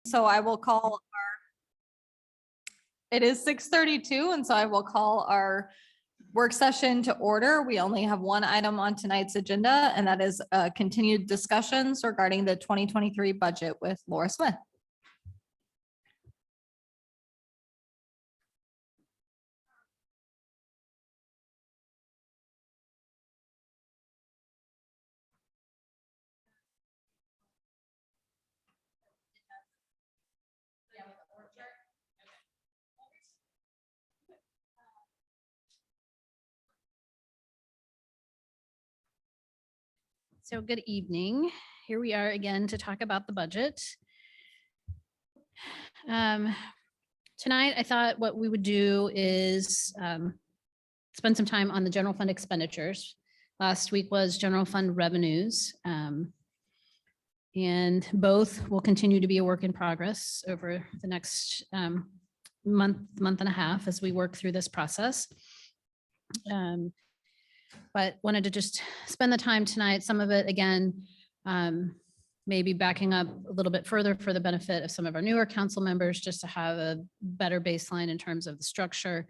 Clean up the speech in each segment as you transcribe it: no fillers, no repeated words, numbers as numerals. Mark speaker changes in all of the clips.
Speaker 1: So I will call it is 6:32, and so I will call our work session to order. We only have one item on tonight's agenda, and that is continued discussions regarding the 2023 budget with Laura Smith.
Speaker 2: So good evening. Here we are again to talk about the budget. Tonight, I thought what we would do is spend some time on the general fund expenditures. Last week was general fund revenues. And both will continue to be a work in progress over the next month and a half as we work through this process. But wanted to just spend the time tonight, some of it again, maybe backing up a little bit further for the benefit of some of our newer council members, just to have a better baseline in terms of the structure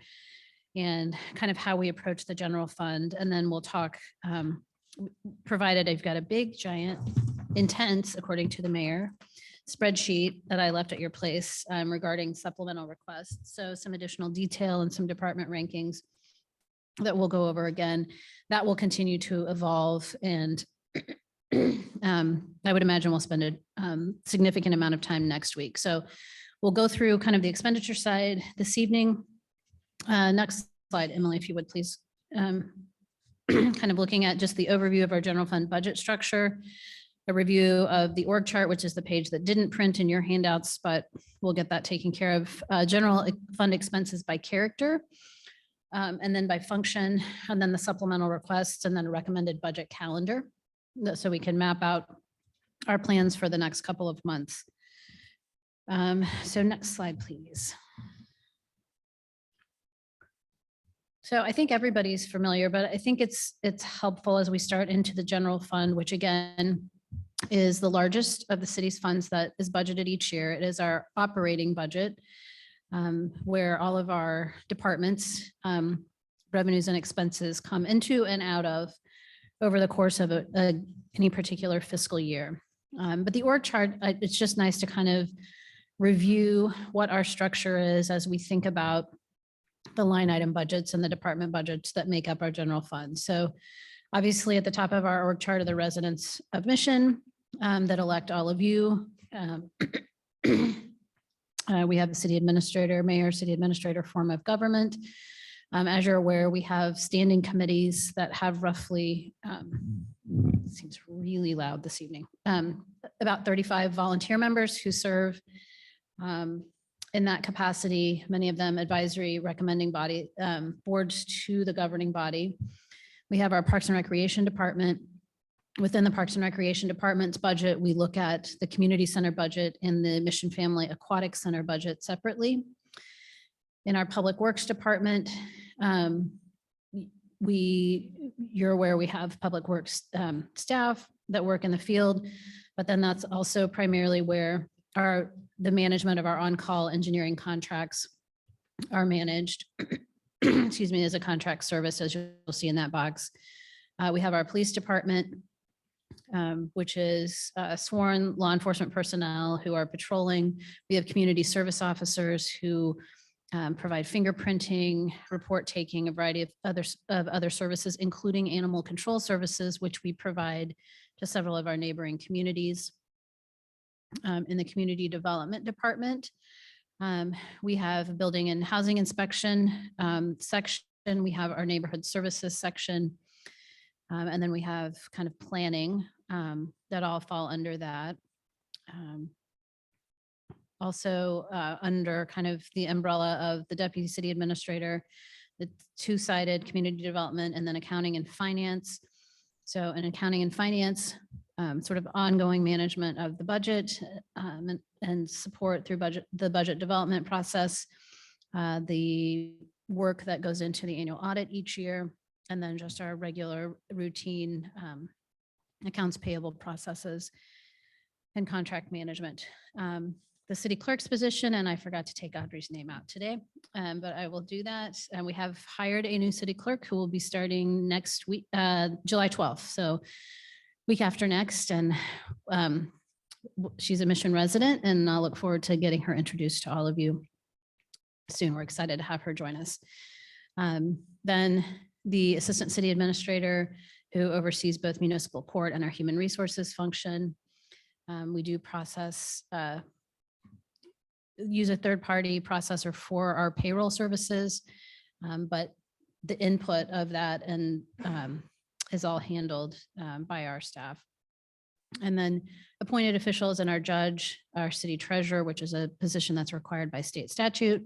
Speaker 2: and kind of how we approach the general fund. And then we'll talk, provided I've got a big, giant, intense, according to the mayor, spreadsheet that I left at your place regarding supplemental requests. So some additional detail and some department rankings that we'll go over again. That will continue to evolve, and I would imagine we'll spend a significant amount of time next week. So we'll go through kind of the expenditure side this evening. Next slide, Emily, if you would, please. Kind of looking at just the overview of our general fund budget structure, a review of the org chart, which is the page that didn't print in your handouts, but we'll get that taken care of. General fund expenses by character, and then by function, and then the supplemental requests, and then a recommended budget calendar, so we can map out our plans for the next couple of months. So next slide, please. So I think everybody's familiar, but I think it's helpful as we start into the general fund, which again is the largest of the city's funds that is budgeted each year. It is our operating budget, where all of our departments, revenues and expenses come into and out of over the course of any particular fiscal year. But the org chart, it's just nice to kind of review what our structure is as we think about the line item budgets and the department budgets that make up our general fund. So obviously at the top of our org chart are the residents of Mission that elect all of you. We have the city administrator, mayor, city administrator form of government. As you're aware, we have standing committees that have roughly, seems really loud this evening, about 35 volunteer members who serve in that capacity, many of them advisory recommending body boards to the governing body. We have our Parks and Recreation Department. Within the Parks and Recreation Department's budget, we look at the community center budget and the Mission Family Aquatic Center budget separately. In our Public Works Department, you're aware we have Public Works staff that work in the field, but then that's also primarily where the management of our on-call engineering contracts are managed, excuse me, as a contract service, as you'll see in that box. We have our police department, which is sworn law enforcement personnel who are patrolling. We have community service officers who provide fingerprinting, report taking, a variety of other services, including animal control services, which we provide to several of our neighboring communities. In the community development department, we have a building and housing inspection section. We have our neighborhood services section. And then we have kind of planning that all fall under that. Also under kind of the umbrella of the deputy city administrator, the two-sided community development, and then accounting and finance. So in accounting and finance, sort of ongoing management of the budget and support through the budget development process, the work that goes into the annual audit each year, and then just our regular routine accounts payable processes and contract management. the city clerk's position, and I forgot to take Audrey's name out today, but I will do that. And we have hired a new city clerk who will be starting next week, July 12th. So week after next. And she's a Mission resident, and I'll look forward to getting her introduced to all of you soon. We're excited to have her join us. Then the assistant city administrator who oversees both municipal court and our human resources function. We do process, use a third-party processor for our payroll services, but the input of that and is all handled by our staff. And then appointed officials and our judge, our city treasurer, which is a position that's required by state statute.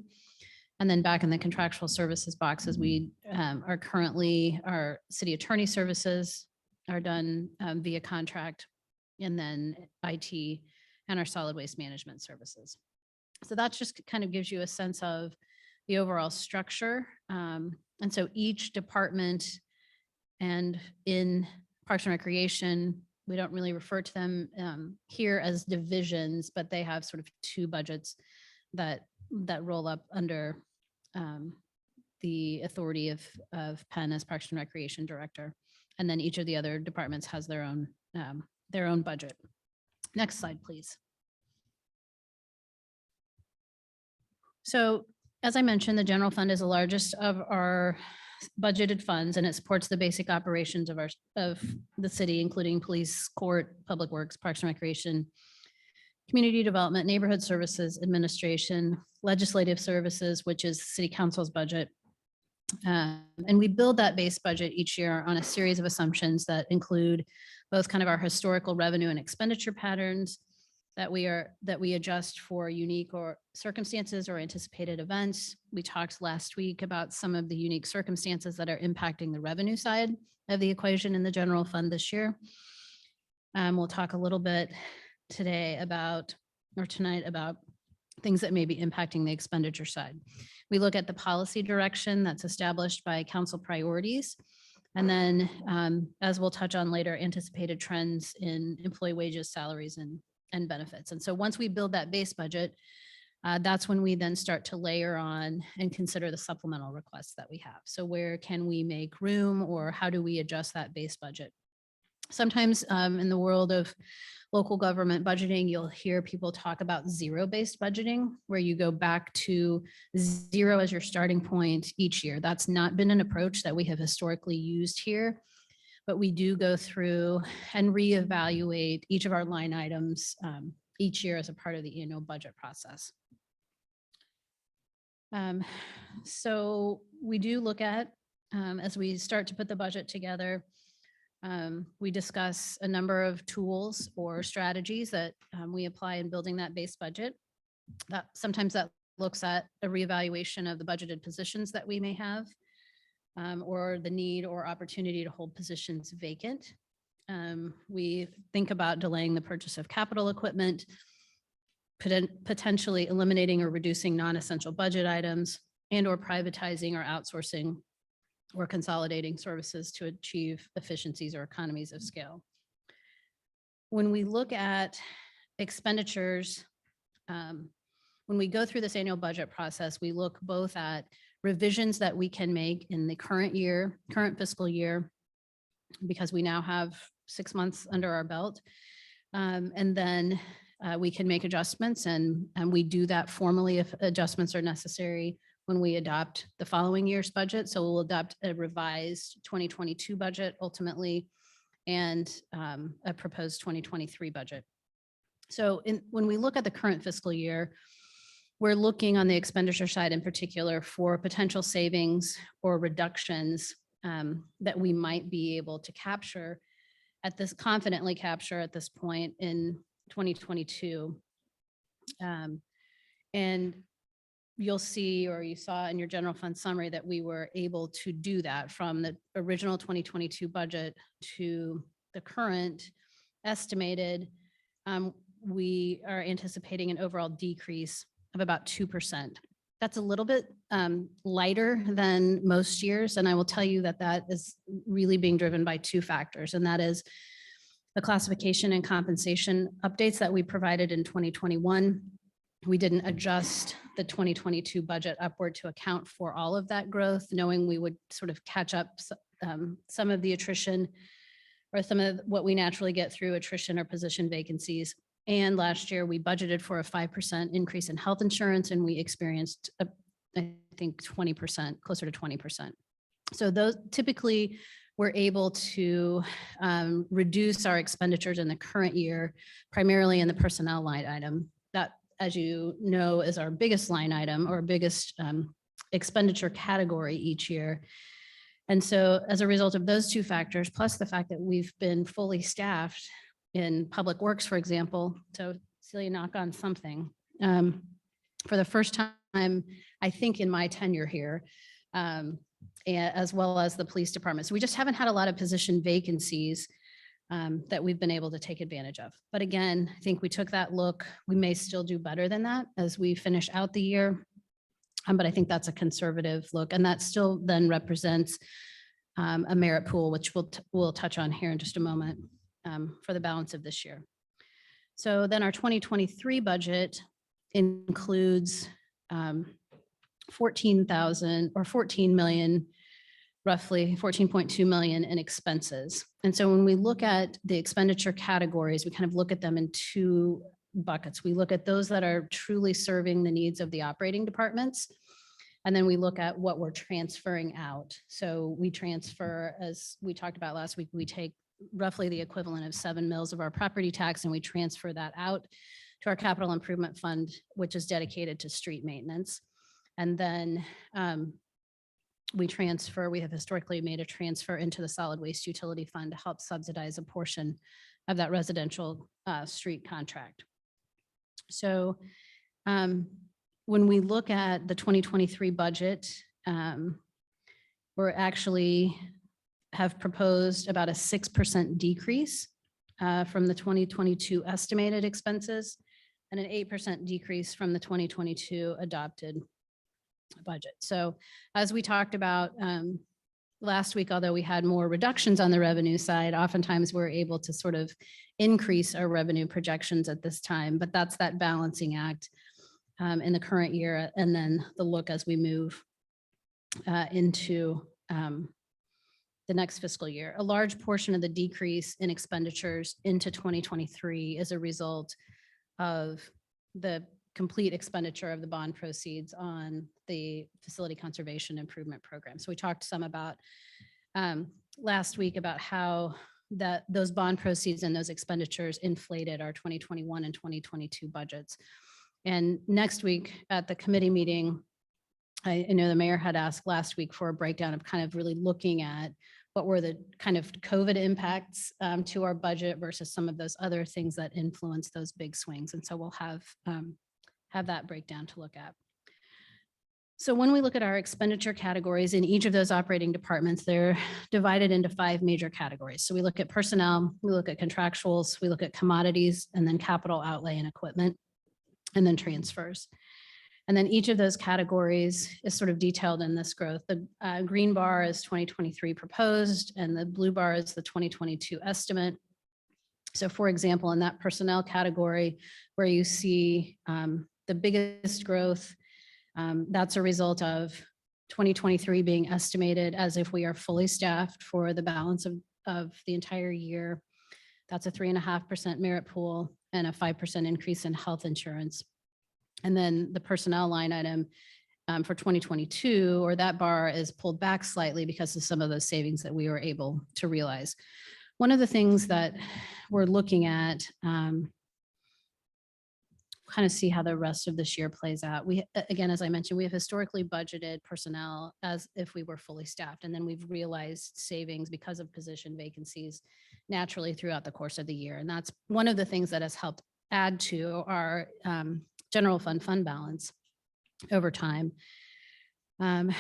Speaker 2: And then back in the contractual services boxes, we are currently, our city attorney services are done via contract, and then IT and our solid waste management services. So that just kind of gives you a sense of the overall structure. And so each department and in Parks and Recreation, we don't really refer to them here as divisions, but they have sort of two budgets that roll up under the authority of Penn as Parks and Recreation Director. And then each of the other departments has their own budget. Next slide, please. So as I mentioned, the general fund is the largest of our budgeted funds, and it supports the basic operations of the city, including police, court, public works, parks and recreation, community development, neighborhood services, administration, legislative services, which is city council's budget. And we build that base budget each year on a series of assumptions that include both kind of our historical revenue and expenditure patterns that we adjust for unique or circumstances or anticipated events. We talked last week about some of the unique circumstances that are impacting the revenue side of the equation in the general fund this year. We'll talk a little bit today about, or tonight, about things that may be impacting the expenditure side. We look at the policy direction that's established by council priorities. And then, as we'll touch on later, anticipated trends in employee wages, salaries, and benefits. And so once we build that base budget, that's when we then start to layer on and consider the supplemental requests that we have. So where can we make room, or how do we adjust that base budget? Sometimes in the world of local government budgeting, you'll hear people talk about zero-based budgeting, where you go back to zero as your starting point each year. That's not been an approach that we have historically used here, but we do go through and reevaluate each of our line items each year as a part of the annual budget process. So we do look at, as we start to put the budget together, we discuss a number of tools or strategies that we apply in building that base budget. Sometimes that looks at a reevaluation of the budgeted positions that we may have, or the need or opportunity to hold positions vacant. We think about delaying the purchase of capital equipment, potentially eliminating or reducing non-essential budget items, and or privatizing or outsourcing or consolidating services to achieve efficiencies or economies of scale. When we look at expenditures, when we go through this annual budget process, we look both at revisions that we can make in the current year, current fiscal year, because we now have 6 months under our belt. And then we can make adjustments, and we do that formally if adjustments are necessary when we adopt the following year's budget. So we'll adopt a revised 2022 budget ultimately, and a proposed 2023 budget. So when we look at the current fiscal year, we're looking on the expenditure side in particular for potential savings or reductions that we might be able to capture confidently capture at this point in 2022. And you'll see, or you saw in your general fund summary, that we were able to do that from the original 2022 budget to the current estimated. We are anticipating an overall decrease of about 2%. That's a little bit lighter than most years. And I will tell you that that is really being driven by two factors. And that is the classification and compensation updates that we provided in 2021 We didn't adjust the 2022 budget upward to account for all of that growth, knowing we would sort of catch up some of the attrition or some of what we naturally get through attrition or position vacancies. And last year we budgeted for a 5% increase in health insurance, and we experienced, I think 20%, closer to 20%. So those typically we're able to reduce our expenditures in the current year, primarily in the personnel line item. That, as you know, is our biggest line item or biggest expenditure category each year. And so as a result of those two factors, plus the fact that we've been fully staffed in Public Works, for example, so Celia, knock on something, for the first time, I think in my tenure here, as well as the police department. So we just haven't had a lot of position vacancies that we've been able to take advantage of. But again, I think we took that look. We may still do better than that as we finish out the year. But I think that's a conservative look. And that still then represents a merit pool, which we'll touch on here in just a moment for the balance of this year. So then our 2023 budget includes 14,000 or 14 million, roughly 14.2 million in expenses. And so when we look at the expenditure categories, we kind of look at them in two buckets. We look at those that are truly serving the needs of the operating departments. And then we look at what we're transferring out. So we transfer, as we talked about last week, we take roughly the equivalent of 7 mils of our property tax and we transfer that out to our capital improvement fund, which is dedicated to street maintenance. And then we have historically made a transfer into the solid waste utility fund to help subsidize a portion of that residential street contract. So when we look at the 2023 budget, we're actually have proposed about a 6% decrease from the 2022 estimated expenses and an 8% decrease from the 2022 adopted budget. So as we talked about last week, although we had more reductions on the revenue side, oftentimes we're able to sort of increase our revenue projections at this time, but that's that balancing act in the current year and then the look as we move into the next fiscal year. A large portion of the decrease in expenditures into 2023 is a result of the complete expenditure of the bond proceeds on the facility conservation improvement program. So we talked some about last week about how those bond proceeds and those expenditures inflated our 2021 and 2022 budgets. And next week at the committee meeting, I know the mayor had asked last week for a breakdown of kind of really looking at what were the kind of COVID impacts to our budget versus some of those other things that influence those big swings. And so we'll have that breakdown to look at. So when we look at our expenditure categories in each of those operating departments, they're divided into 5 major categories. So we look at personnel, we look at contractuals, we look at commodities, and then capital outlay and equipment, and then transfers. And then each of those categories is sort of detailed in this growth. The green bar is 2023 proposed, and the blue bar is the 2022 estimate. So for example, in that personnel category where you see the biggest growth, that's a result of 2023 being estimated as if we are fully staffed for the balance of the entire year. That's a 3.5% merit pool and a 5% increase in health insurance. And then the personnel line item for 2022, or that bar is pulled back slightly because of some of those savings that we were able to realize. One of the things that we're looking at, kind of see how the rest of this year plays out. We, again, as I mentioned, we have historically budgeted personnel as if we were fully staffed, and then we've realized savings because of position vacancies naturally throughout the course of the year. And that's one of the things that has helped add to our general fund balance over time. I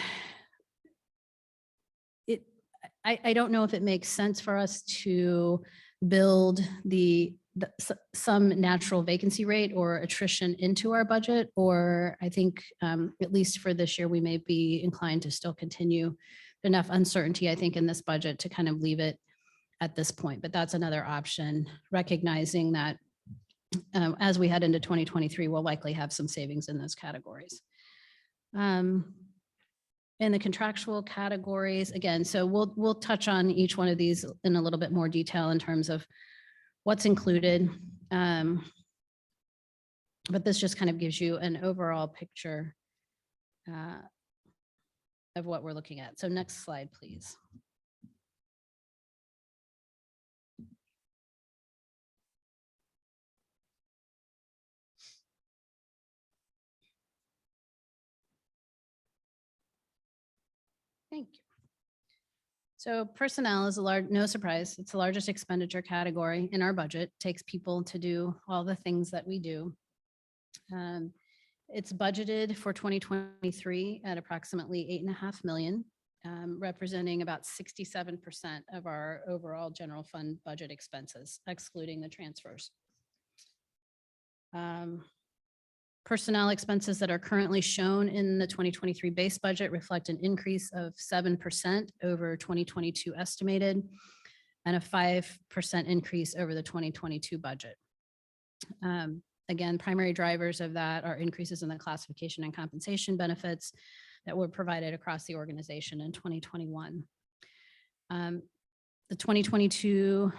Speaker 2: don't know if it makes sense for us to build some natural vacancy rate or attrition into our budget, or I think at least for this year, we may be inclined to still continue enough uncertainty, I think, in this budget to kind of leave it at this point. But that's another option, recognizing that as we head into 2023, we'll likely have some savings in those categories. In the contractual categories, again, so we'll touch on each one of these in a little bit more detail in terms of what's included. But this just kind of gives you an overall picture of what we're looking at. So next slide, please. Thank you. So personnel is no surprise, it's the largest expenditure category in our budget, takes people to do all the things that we do. It's budgeted for 2023 at approximately 8.5 million, representing about 67% of our overall general fund budget expenses, excluding the transfers. Personnel expenses that are currently shown in the 2023 base budget reflect an increase of 7% over 2022 estimated and a 5% increase over the 2022 budget. Again, primary drivers of that are increases in the classification and compensation benefits that were provided across the organization in 2021. The 2022,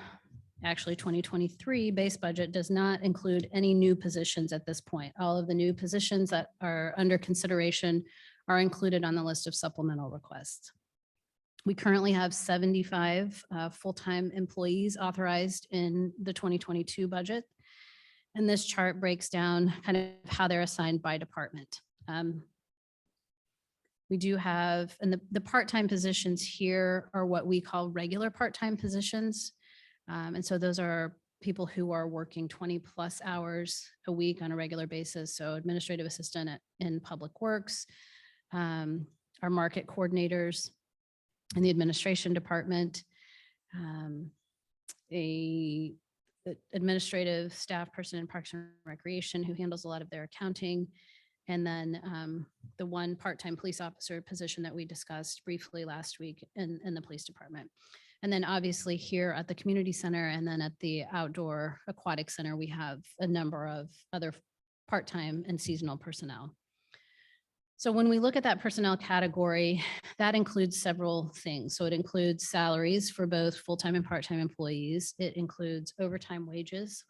Speaker 2: actually 2023 base budget does not include any new positions at this point. All of the new positions that are under consideration are included on the list of supplemental requests. We currently have 75 full-time employees authorized in the 2022 budget. And this chart breaks down kind of how they're assigned by department. We do have, and the part-time positions here are what we call regular part-time positions. And so those are people who are working 20 plus hours a week on a regular basis. So administrative assistant in public works, our market coordinators in the administration department, a administrative staff person in Parks and Recreation who handles a lot of their accounting. And then the one part-time police officer position that we discussed briefly last week in the police department. And then obviously here at the community center and then at the outdoor aquatic center, we have a number of other part-time and seasonal personnel. So when we look at that personnel category, that includes several things. So it includes salaries for both full-time and part-time employees. It includes overtime wages.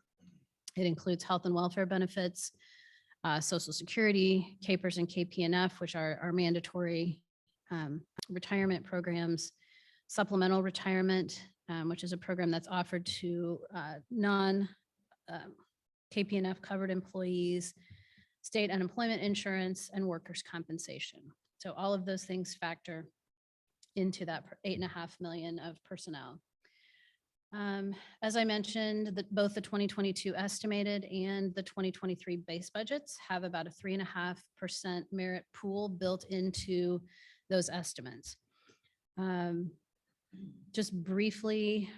Speaker 2: It includes health and welfare benefits, Social Security, KPERS and KPNF, which are our mandatory retirement programs, supplemental retirement, which is a program that's offered to non-KPNF covered employees, state unemployment insurance, and workers' compensation. So all of those things factor into that 8.5 million of personnel. As I mentioned, both the 2022 estimated and the 2023 base budgets have about a 3.5% merit pool built into those estimates. Just briefly,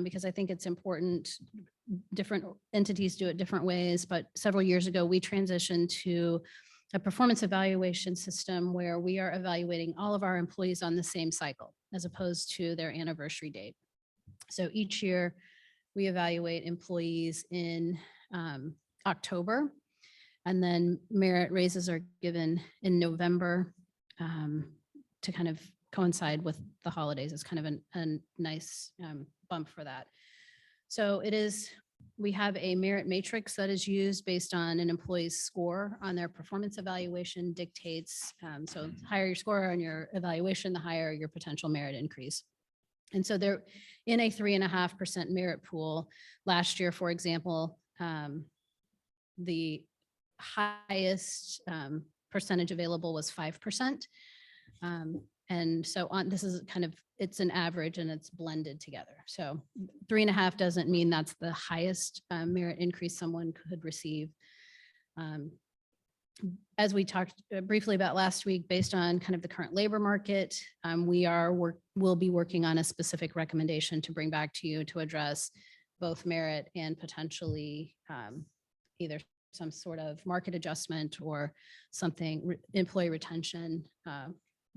Speaker 2: because I think it's important, different entities do it different ways, but several years ago, we transitioned to a performance evaluation system where we are evaluating all of our employees on the same cycle as opposed to their anniversary date. So each year we evaluate employees in October, and then merit raises are given in November to kind of coincide with the holidays. It's kind of a nice bump for that. So we have a merit matrix that is used based on an employee's score on their performance evaluation dictates. So the higher your score on your evaluation, the higher your potential merit increase. And so they're in a 3.5% merit pool. Last year, for example, the highest percentage available was 5%. And so this is kind of, it's an average and it's blended together. So 3.5 doesn't mean that's the highest merit increase someone could receive. As we talked briefly about last week, based on kind of the current labor market, we'll be working on a specific recommendation to bring back to you to address both merit and potentially either some sort of market adjustment or something, employee retention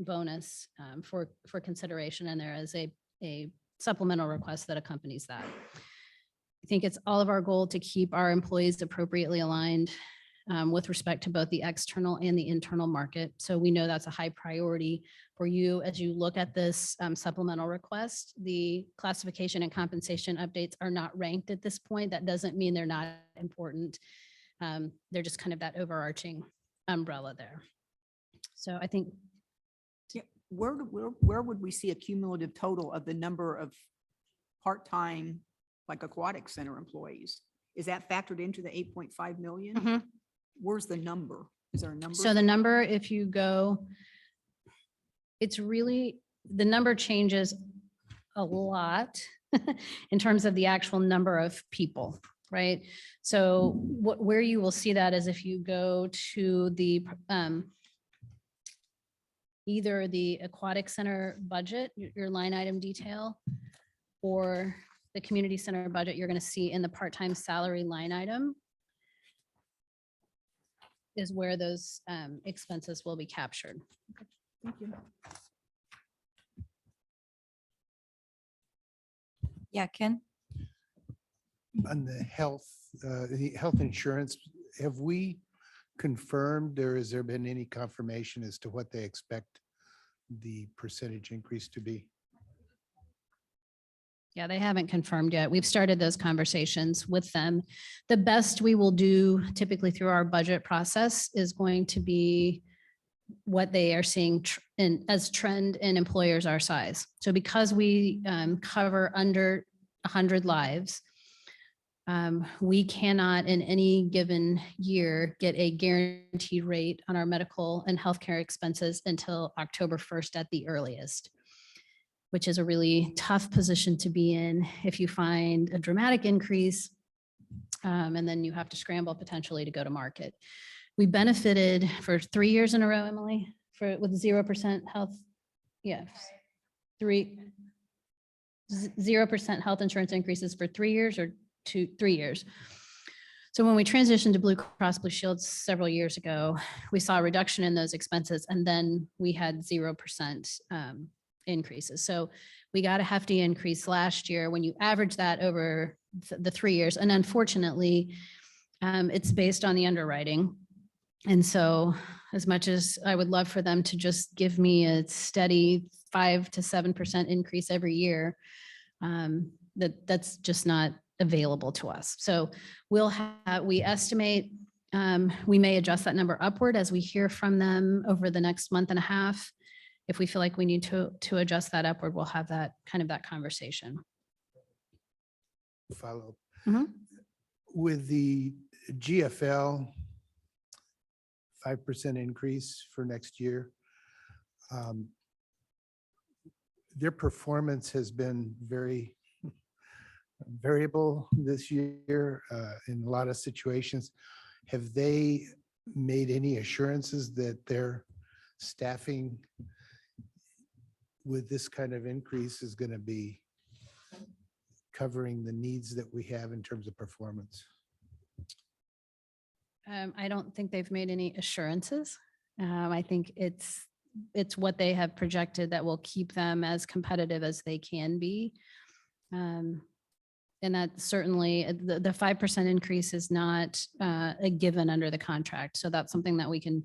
Speaker 2: bonus for consideration. And there is a supplemental request that accompanies that. think it's all of our goal to keep our employees appropriately aligned with respect to both the external and the internal market. So we know that's a high priority for you as you look at this supplemental request. The classification and compensation updates are not ranked at this point. That doesn't mean they're not important. They're just kind of that overarching umbrella there. So I think
Speaker 3: Yeah, where would we see a cumulative total of the number of part-time, like aquatic center employees? Is that factored into the 8.5 million?
Speaker 2: Mhm.
Speaker 3: Where's the number? Is there a number?
Speaker 2: So the number, if you go, it's really, the number changes a lot in terms of the actual number of people, right? So where you will see that is if you go to the either the aquatic center budget, your line item detail, or the community center budget, you're going to see in the part-time salary line item is where those expenses will be captured.
Speaker 3: Thank you.
Speaker 1: Yeah, Ken?
Speaker 4: On the health insurance, have we confirmed or has there been any confirmation as to what they expect the percentage increase to be?
Speaker 2: Yeah, they haven't confirmed yet. We've started those conversations with them. The best we will do typically through our budget process is going to be what they are seeing as trend in employers our size. So because we cover under 100 lives, we cannot in any given year get a guaranteed rate on our medical and healthcare expenses until October 1st at the earliest, which is a really tough position to be in if you find a dramatic increase and then you have to scramble potentially to go to market. We benefited for 3 years in a row, Emily, with 0% health. Yes. 0% health insurance increases for 3 years or 3 years. So when we transitioned to Blue Cross Blue Shield several years ago, we saw a reduction in those expenses and then we had 0% increases. So we got a hefty increase last year when you average that over the 3 years. And unfortunately, it's based on the underwriting. And so as much as I would love for them to just give me a steady 5 to 7% increase every year, that's just not available to us. So we estimate we may adjust that number upward as we hear from them over the next month and a half. If we feel like we need to adjust that upward, we'll have that conversation.
Speaker 4: Follow.
Speaker 2: Mhm.
Speaker 4: With the GFL 5% increase for next year, their performance has been very variable this year in a lot of situations. Have they made any assurances that their staffing with this kind of increase is going to be covering the needs that we have in terms of performance?
Speaker 2: I don't think they've made any assurances. I think it's what they have projected that will keep them as competitive as they can be. And that certainly the 5% increase is not a given under the contract. So that's something that we can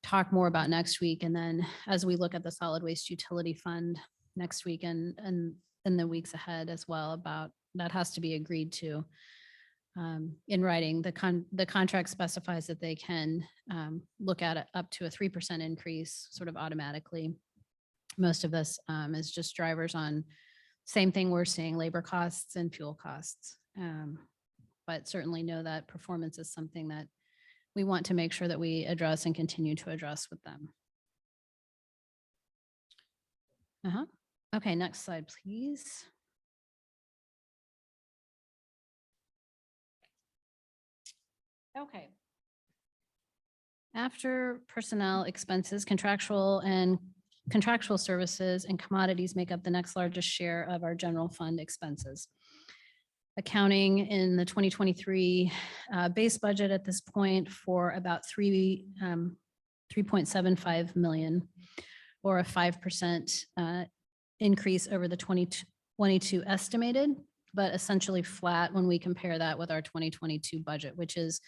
Speaker 2: talk more about next week. And then as we look at the solid waste utility fund next week and in the weeks ahead as well, about that has to be agreed to in writing. The contract specifies that they can look at it up to a 3% increase sort of automatically. Most of this is just drivers on same thing we're seeing, labor costs and fuel costs. But certainly know that performance is something that we want to make sure that we address and continue to address with them. Okay, next slide, please. Okay. After personnel expenses, contractual services and commodities make up the next largest share of our general fund expenses. Accounting in the 2023 base budget at this point for about 3.75 million, or a 5% increase over the 2022 estimated. but essentially flat when we compare that with our 2022 budget, which is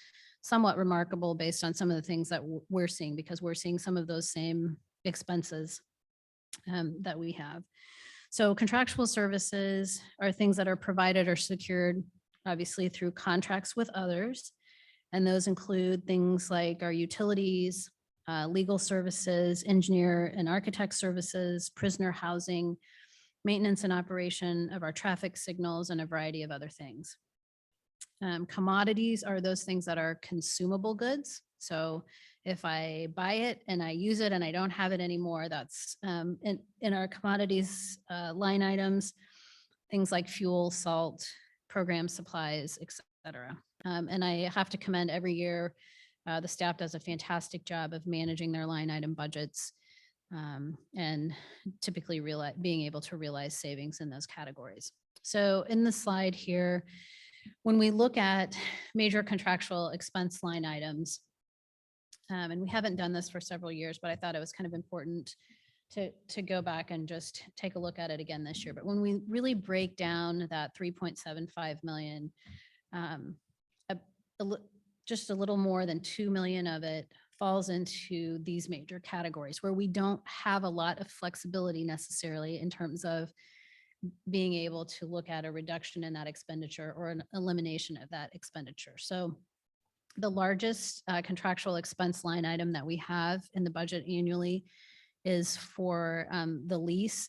Speaker 2: somewhat remarkable based on some of the things that we're seeing, because we're seeing some of those same expenses that we have. So contractual services are things that are provided or secured, obviously through contracts with others. And those include things like our utilities, legal services, engineer and architect services, prisoner housing, maintenance and operation of our traffic signals, and a variety of other things. Commodities are those things that are consumable goods. So if I buy it and I use it and I don't have it anymore, that's in our commodities line items, things like fuel, salt, program supplies, et cetera. And I have to commend every year, the staff does a fantastic job of managing their line item budgets and typically being able to realize savings in those categories. So in the slide here, when we look at major contractual expense line items, and we haven't done this for several years, but I thought it was kind of important to go back and just take a look at it again this year. But when we really break down that 3.75 million, just a little more than 2 million of it falls into these major categories where we don't have a lot of flexibility necessarily in terms of being able to look at a reduction in that expenditure or an elimination of that expenditure. So the largest contractual expense line item that we have in the budget annually is for the lease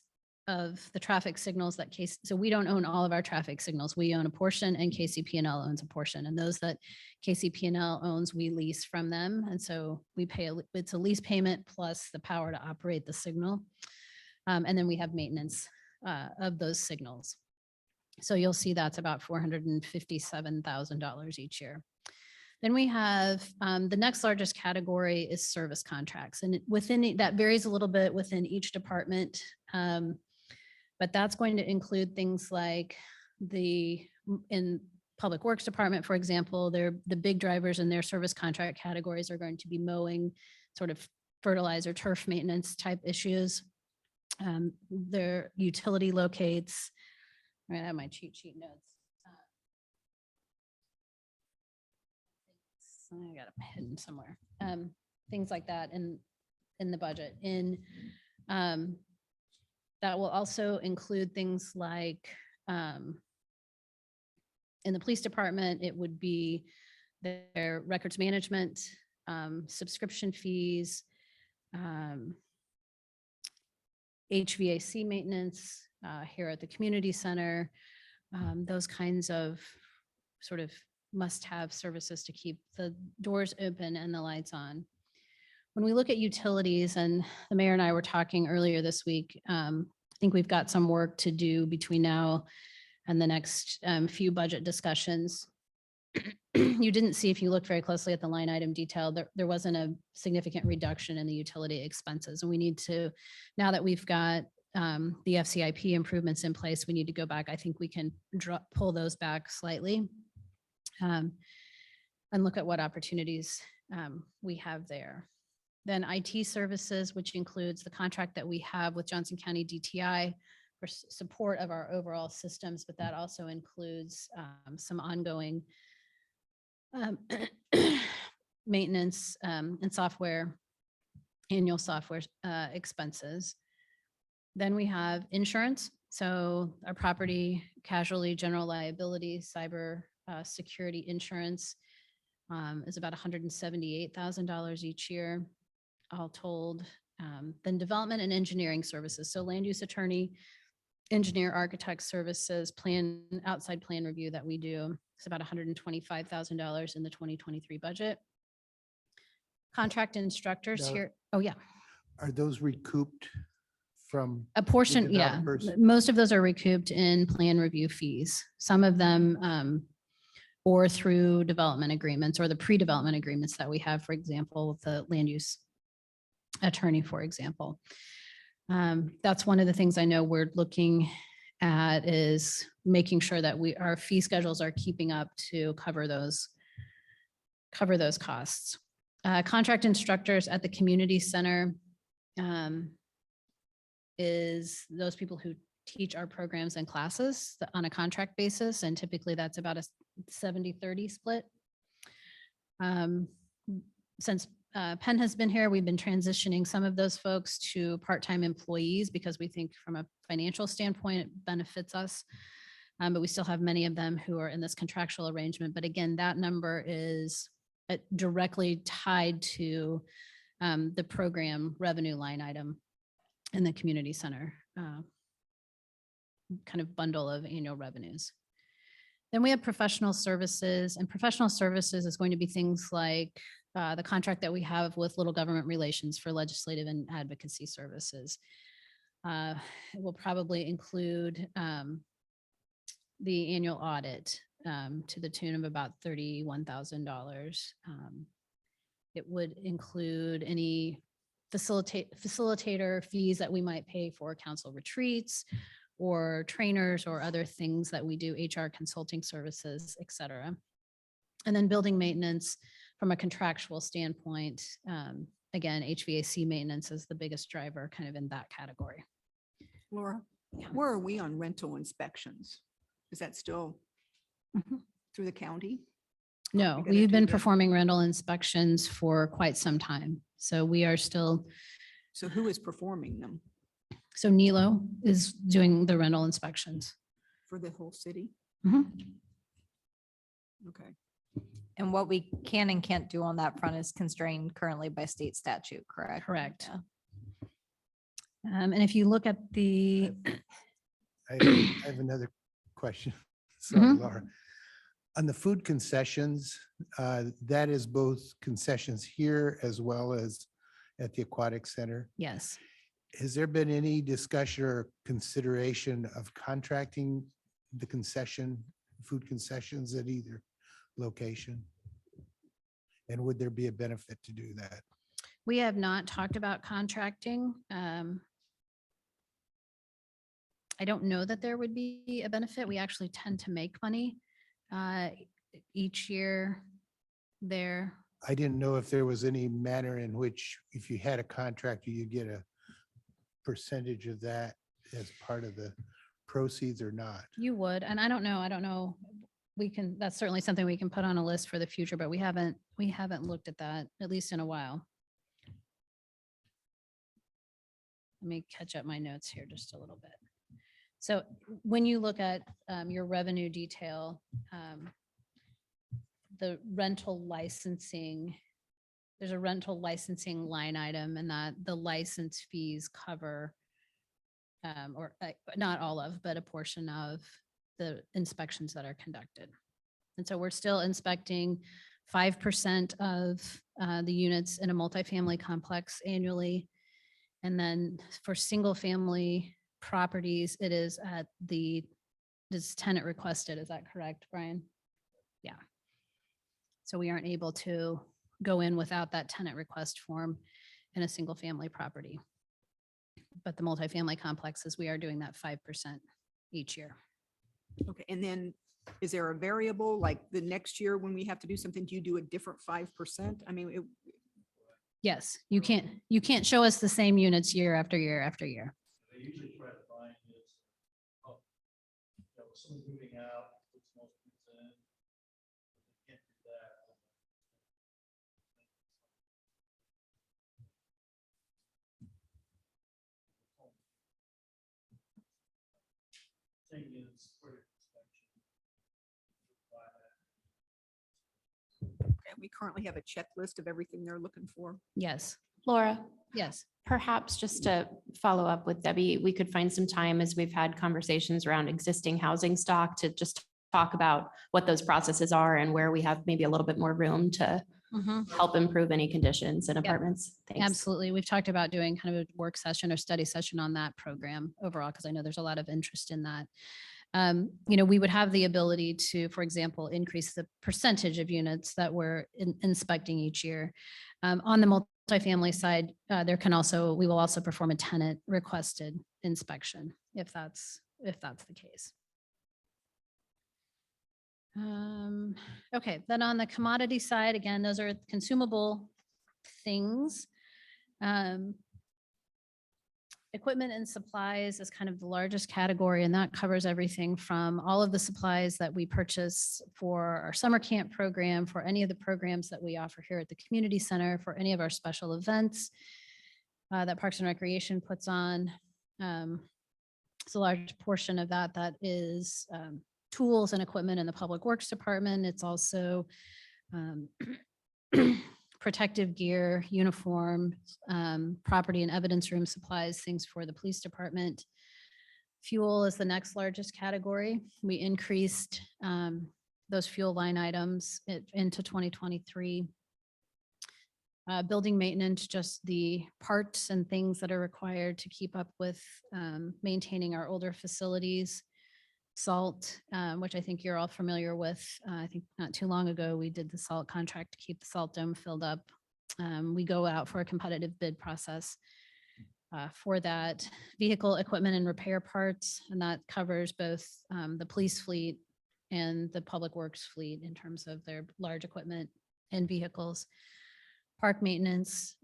Speaker 2: of the traffic signals that so we don't own all of our traffic signals. We own a portion and KCP&L owns a portion. And those that KCP&L owns, we lease from them. And so we pay, it's a lease payment plus the power to operate the signal. And then we have maintenance of those signals. So you'll see that's about $457,000 each year. Then we have the next largest category is service contracts. And within that varies a little bit within each department. But that's going to include things like in Public Works Department, for example, the big drivers in their service contract categories are going to be mowing, sort of fertilizer, turf maintenance type issues. Their utility locates, I have my cheat sheet notes. I got it hidden somewhere. Things like that in the budget. That will also include things like in the police department, it would be their records management, subscription fees, HVAC maintenance here at the community center, those kinds of sort of must-have services to keep the doors open and the lights on. When we look at utilities, and the mayor and I were talking earlier this week, I think we've got some work to do between now and the next few budget discussions. You didn't see, if you look very closely at the line item detail, there wasn't a significant reduction in the utility expenses. And we need to, now that we've got the FCIP improvements in place, we need to go back. I think we can pull those back slightly and look at what opportunities we have there. Then IT services, which includes the contract that we have with Johnson County DTI for support of our overall systems, but that also includes some ongoing maintenance and software, annual software expenses. Then we have insurance. So our property, casualty, general liability, cyber security insurance is about $178,000 each year, all told. Then development and engineering services. So land use attorney, engineer, architect services, outside plan review that we do. It's about $125,000 in the 2023 budget. Contract instructors
Speaker 4: Now,
Speaker 2: here. Oh, yeah.
Speaker 4: Are those recouped from?
Speaker 2: A portion, yeah.
Speaker 4: developers?
Speaker 2: Most of those are recouped in plan review fees. Some of them or through development agreements or the pre-development agreements that we have, for example, with the land use attorney, for example. That's one of the things I know we're looking at, is making sure that our fee schedules are keeping up to cover those costs. Contract instructors at the community center is those people who teach our programs and classes on a contract basis, and typically that's about a 70-30 split. Since Penn has been here, we've been transitioning some of those folks to part-time employees because we think from a financial standpoint, it benefits us. But we still have many of them who are in this contractual arrangement. But again, that number is directly tied to the program revenue line item in the community center kind of bundle of annual revenues. Then we have professional services, and professional services is going to be things like the contract that we have with Little Government Relations for legislative and advocacy services. It will probably include the annual audit to the tune of about $31,000. It would include any facilitator fees that we might pay for council retreats or trainers or other things that we do, HR consulting services, et cetera. And then building maintenance from a contractual standpoint. Again, HVAC maintenance is the biggest driver kind of in that category.
Speaker 3: Laura, where are we on rental inspections? Is that still
Speaker 2: Mhm.
Speaker 3: through the county?
Speaker 2: No,
Speaker 3: we gotta
Speaker 2: we've
Speaker 3: do
Speaker 2: been
Speaker 3: that.
Speaker 2: performing rental inspections for quite some time. So we are still,
Speaker 3: So who is performing them
Speaker 2: so Nilo is doing the rental inspections.
Speaker 3: for the whole city?
Speaker 2: Mhm.
Speaker 3: Okay.
Speaker 1: And what we can and can't do on that front is constrained currently by state statute, correct?
Speaker 2: Correct.
Speaker 1: Yeah.
Speaker 2: And if you look at the,
Speaker 4: I have another question. Sorry,
Speaker 2: Mhm.
Speaker 4: Laura. On the food concessions, that is both concessions here as well as at the aquatic center.
Speaker 2: yes,
Speaker 4: Has there been any discussion or consideration of contracting the food concessions at either location? And would there be a benefit to do that?
Speaker 2: we have not talked about contracting. I don't know that there would be a benefit. We actually tend to make money each year there.
Speaker 4: I didn't know if there was any manner in which if you had a contract, you get a percentage of that as part of the proceeds or not.
Speaker 2: You would, and I don't know. We can, that's certainly something we can put on a list for the future, but we haven't looked at that, at least in a while. Let me catch up my notes here just a little bit. So when you look at your revenue detail, the rental licensing, there's a rental licensing line item, and that the license fees cover not all of, but a portion of the inspections that are conducted. And so we're still inspecting 5% of the units in a multifamily complex annually. And then for single family properties, it is at this tenant requested. Is that correct, Brian? Yeah. So we aren't able to go in without that tenant request form in a single family property. But the multifamily complexes, we are doing that 5% each year.
Speaker 3: Okay, and then is there a variable, like the next year when we have to do something, do you do a different 5%? I mean,
Speaker 2: Yes, you can't show us the same units year after year after year.
Speaker 5: They usually try to find is, someone moving out, puts most things in. They can't do that. Thing is, for inspection.
Speaker 3: we currently have a checklist of everything they're looking for.
Speaker 2: Yes,
Speaker 6: Laura,
Speaker 2: yes.
Speaker 6: perhaps just to follow up with Debbie, we could find some time as we've had conversations around existing housing stock to just talk about what those processes are and where we have maybe a little bit more room to help improve any conditions in apartments. Thanks.
Speaker 2: Absolutely. We've talked about doing kind of a work session or study session on that program overall, because I know there's a lot of interest in that. We would have the ability to, for example, increase the percentage of units that we're inspecting each year. On the multifamily side, we will also perform a tenant requested inspection if that's the case. Okay, then on the commodity side, again, those are consumable things. Equipment and supplies is kind of the largest category, and that covers everything from all of the supplies that we purchase for our summer camp program, for any of the programs that we offer here at the community center, for any of our special events that Parks and Recreation puts on. It's a large portion of that that is tools and equipment in the Public Works Department. It's also protective gear, uniform, property and evidence room supplies, things for the police department. Fuel is the next largest category. We increased those fuel line items into 2023. Building maintenance, just the parts and things that are required to keep up with maintaining our older facilities. Salt, which I think you're all familiar with. I think not too long ago, we did the salt contract to keep the salt dome filled up. We go out for a competitive bid process for that. Vehicle equipment and repair parts, and that covers both the police fleet and the public works fleet in terms of their large equipment and vehicles. Park maintenance,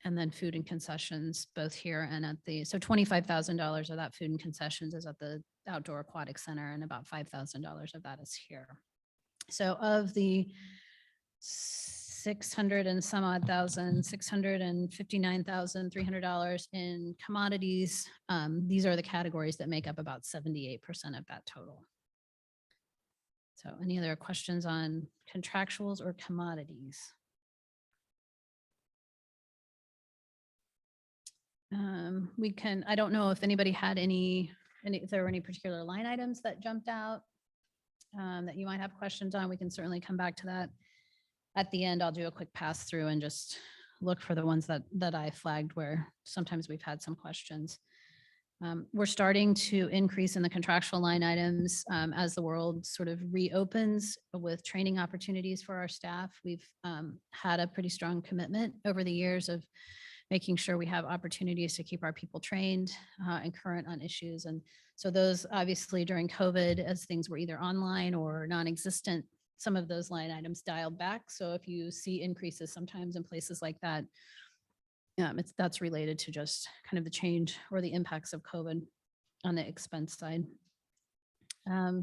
Speaker 2: and then food and concessions, both here and at the, so $25,000 of that food and concessions is at the Outdoor Aquatic Center, and about $5,000 of that is here. So of the 600 and some odd thousand, $659,300 in commodities, these are the categories that make up about 78% of that total. So any other questions on contractuals or commodities? We can, I don't know if anybody had if there were any particular line items that jumped out that you might have questions on. We can certainly come back to that. At the end, I'll do a quick pass through and just look for the ones that I flagged where sometimes we've had some questions. We're starting to increase in the contractual line items as the world sort of reopens with training opportunities for our staff. We've had a pretty strong commitment over the years of making sure we have opportunities to keep our people trained and current on issues. And so those obviously during COVID, as things were either online or non-existent, some of those line items dialed back. So if you see increases sometimes in places like that, that's related to just kind of the change or the impacts of COVID on the expense side. I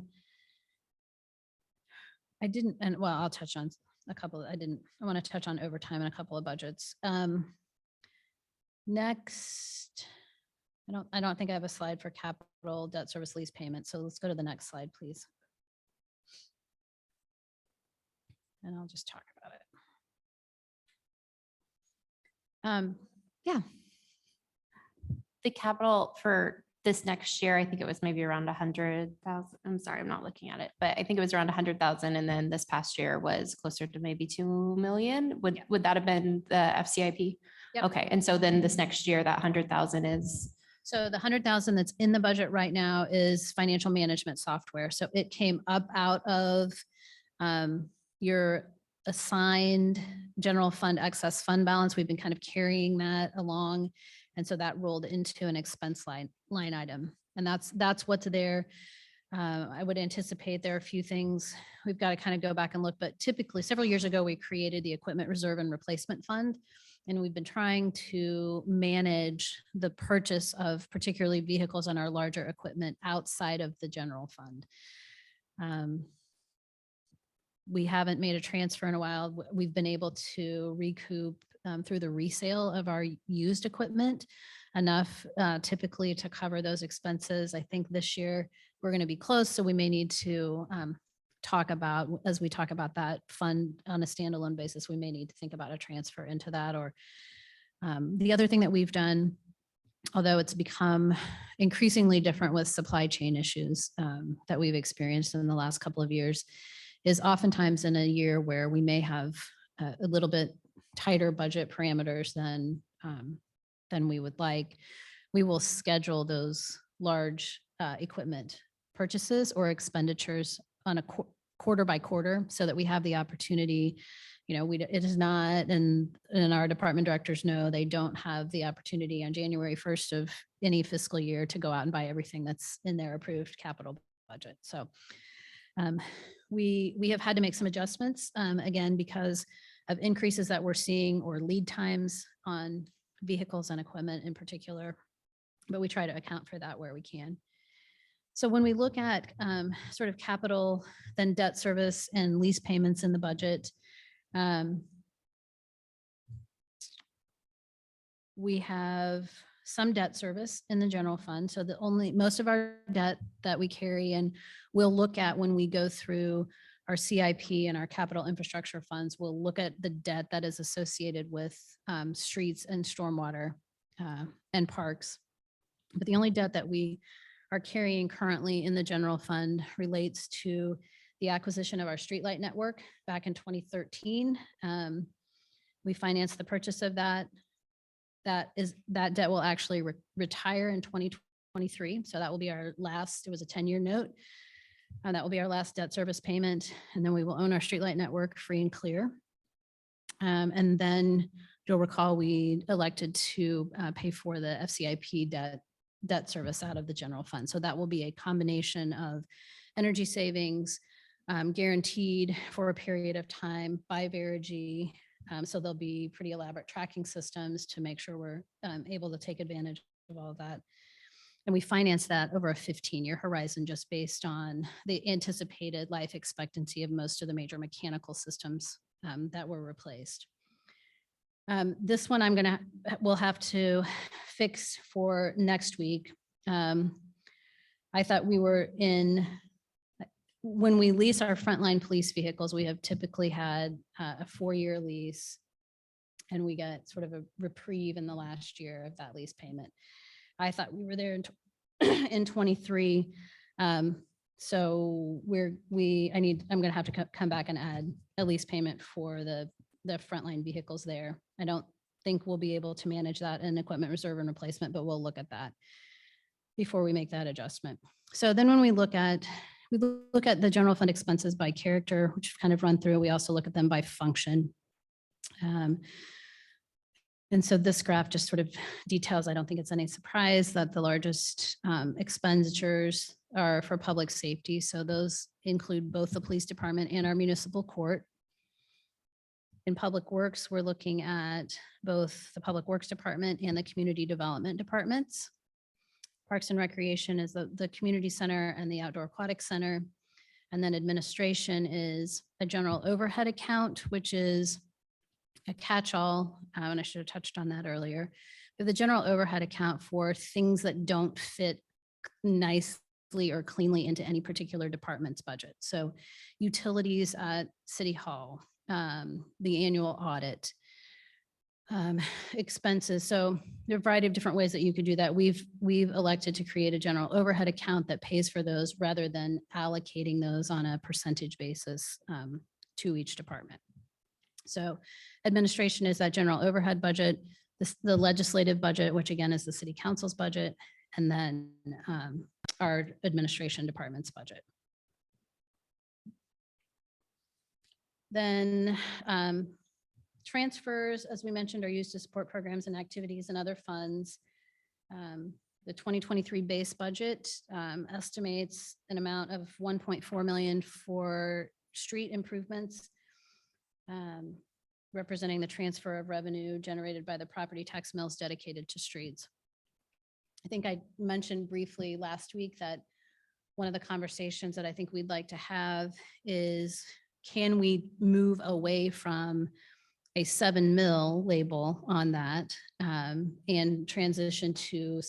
Speaker 2: I'll touch on a couple. I want to touch on overtime and a couple of budgets. Next, I don't think I have a slide for capital debt service lease payment. So let's go to the next slide, please. And I'll just talk about it. Yeah.
Speaker 6: The capital for this next year, I think it was maybe around 100,000. I'm sorry, I'm not looking at it, but I think it was around 100,000. And then this past year was closer to maybe 2 million. Would that have been the FCIP?
Speaker 2: Yep.
Speaker 6: Okay. And so then this next year, that 100,000 is,
Speaker 2: So the 100,000 that's in the budget right now is financial management software. So it came up out of your assigned general fund excess fund balance. We've been kind of carrying that along. And so that rolled into an expense line item. And that's what's there. I would anticipate there are a few things we've got to kind of go back and look, but typically several years ago, we created the equipment reserve and replacement fund. And we've been trying to manage the purchase of particularly vehicles and our larger equipment outside of the general fund. We haven't made a transfer in a while. We've been able to recoup through the resale of our used equipment enough typically to cover those expenses. I think this year we're going to be close, so we may need to talk about, as we talk about that fund on a standalone basis, we may need to think about a transfer into that. Or the other thing that we've done, although it's become increasingly different with supply chain issues that we've experienced in the last couple of years, is oftentimes in a year where we may have a little bit tighter budget parameters than we would like, we will schedule those large equipment purchases or expenditures on a quarter by quarter, so that we have the opportunity. It is not, and our department directors know, they don't have the opportunity on January 1st of any fiscal year to go out and buy everything that's in their approved capital budget. So we have had to make some adjustments, again, because of increases that we're seeing or lead times on vehicles and equipment in particular, but we try to account for that where we can. So when we look at sort of capital, then debt service and lease payments in the budget, we have some debt service in the general fund. So most of our debt that we carry and we'll look at when we go through our CIP and our capital infrastructure funds, we'll look at the debt that is associated with streets and stormwater and parks. But the only debt that we are carrying currently in the general fund relates to the acquisition of our streetlight network back in 2013. We financed the purchase of that. That debt will actually retire in 2023. So that will be our last, it was a 10-year note. And that will be our last debt service payment. And then we will own our streetlight network free and clear. And then you'll recall we elected to pay for the FCIP debt service out of the general fund. So that will be a combination of energy savings, guaranteed for a period of time by Verigy. So there'll be pretty elaborate tracking systems to make sure we're able to take advantage of all of that. And we finance that over a 15-year horizon just based on the anticipated life expectancy of most of the major mechanical systems that were replaced. This one we'll have to fix for next week. I thought we were when we lease our frontline police vehicles, we have typically had a 4-year lease and we got sort of a reprieve in the last year of that lease payment. I thought we were there in 23. So I'm gonna have to come back and add a lease payment for the frontline vehicles there. I don't think we'll be able to manage that in equipment reserve and replacement, but we'll look at that before we make that adjustment. So then when we look at the general fund expenses by character, which we've kind of run through, we also look at them by function. And so this graph just sort of details, I don't think it's any surprise that the largest expenditures are for public safety. So those include both the police department and our municipal court. In public works, we're looking at both the public works department and the community development departments. Parks and recreation is the community center and the outdoor aquatic center. And then administration is a general overhead account, which is a catch-all, and I should have touched on that earlier. But the general overhead account for things that don't fit nicely or cleanly into any particular department's budget. So utilities at City Hall, the annual audit, expenses. So there are a variety of different ways that you could do that. We've elected to create a general overhead account that pays for those rather than allocating those on a percentage basis to each department. So administration is that general overhead budget, the legislative budget, which again is the city council's budget, and then our administration department's budget. Then transfers, as we mentioned, are used to support programs and activities and other funds. The 2023 base budget estimates an amount of 1.4 million for street improvements, representing the transfer of revenue generated by the property tax mills dedicated to streets. I think I mentioned briefly last week that one of the conversations that I think we'd like to have is, can we move away from a 7 mil label on that and transition to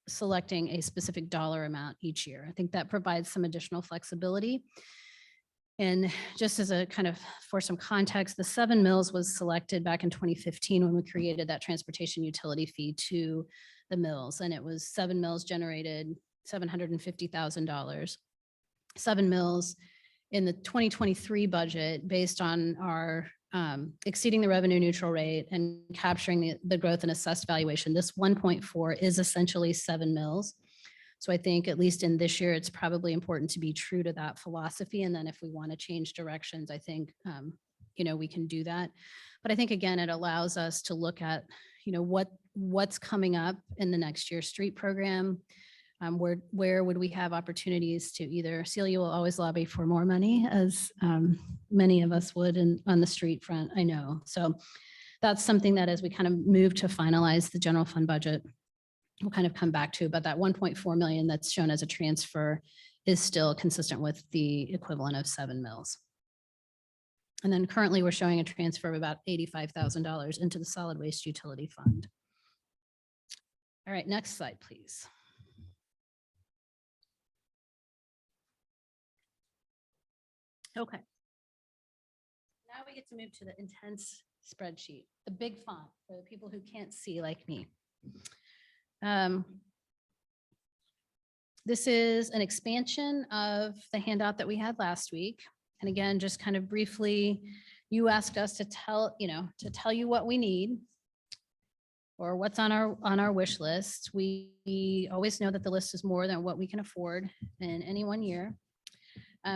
Speaker 2: selecting a specific dollar amount each year? I think that provides some additional flexibility. And just as a kind of, for some context, the 7 mills was selected back in 2015 when we created that transportation utility fee to the mills. And it was 7 mills generated $750,000. 7 mills in the 2023 budget, based on our exceeding the revenue neutral rate and capturing the growth and assessed valuation, this 1.4 is essentially 7 mills. So I think at least in this year, it's probably important to be true to that philosophy. And then if we want to change directions, I think, we can do that. But I think, again, it allows us to look at, what's coming up in the next year's street program. Where would we have opportunities to either, Celia will always lobby for more money, as many of us would on the street front, I know. So that's something that as we kind of move to finalize the general fund budget, we'll kind of come back to, but that 1.4 million that's shown as a transfer is still consistent with the equivalent of 7 mills. And then currently we're showing a transfer of about $85,000 into the solid waste utility fund. All right, next slide, please. Okay. Now we get to move to the intense spreadsheet, the big font for the people who can't see like me. This is an expansion of the handout that we had last week. And again, just kind of briefly, you asked us to tell you what we need or what's on our wish list. We always know that the list is more than what we can afford in any one year.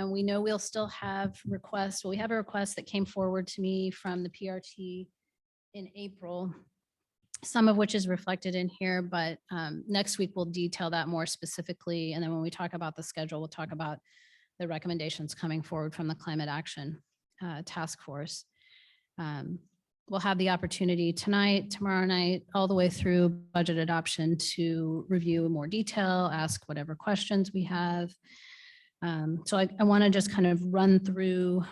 Speaker 2: We know we'll still have requests. Well, we have a request that came forward to me from the PRT in April, some of which is reflected in here, but next week we'll detail that more specifically. And then when we talk about the schedule, we'll talk about the recommendations coming forward from the Climate Action Task Force. We'll have the opportunity tonight, tomorrow night, all the way through budget adoption to review in more detail, ask whatever questions we have. So I want to just kind of run through,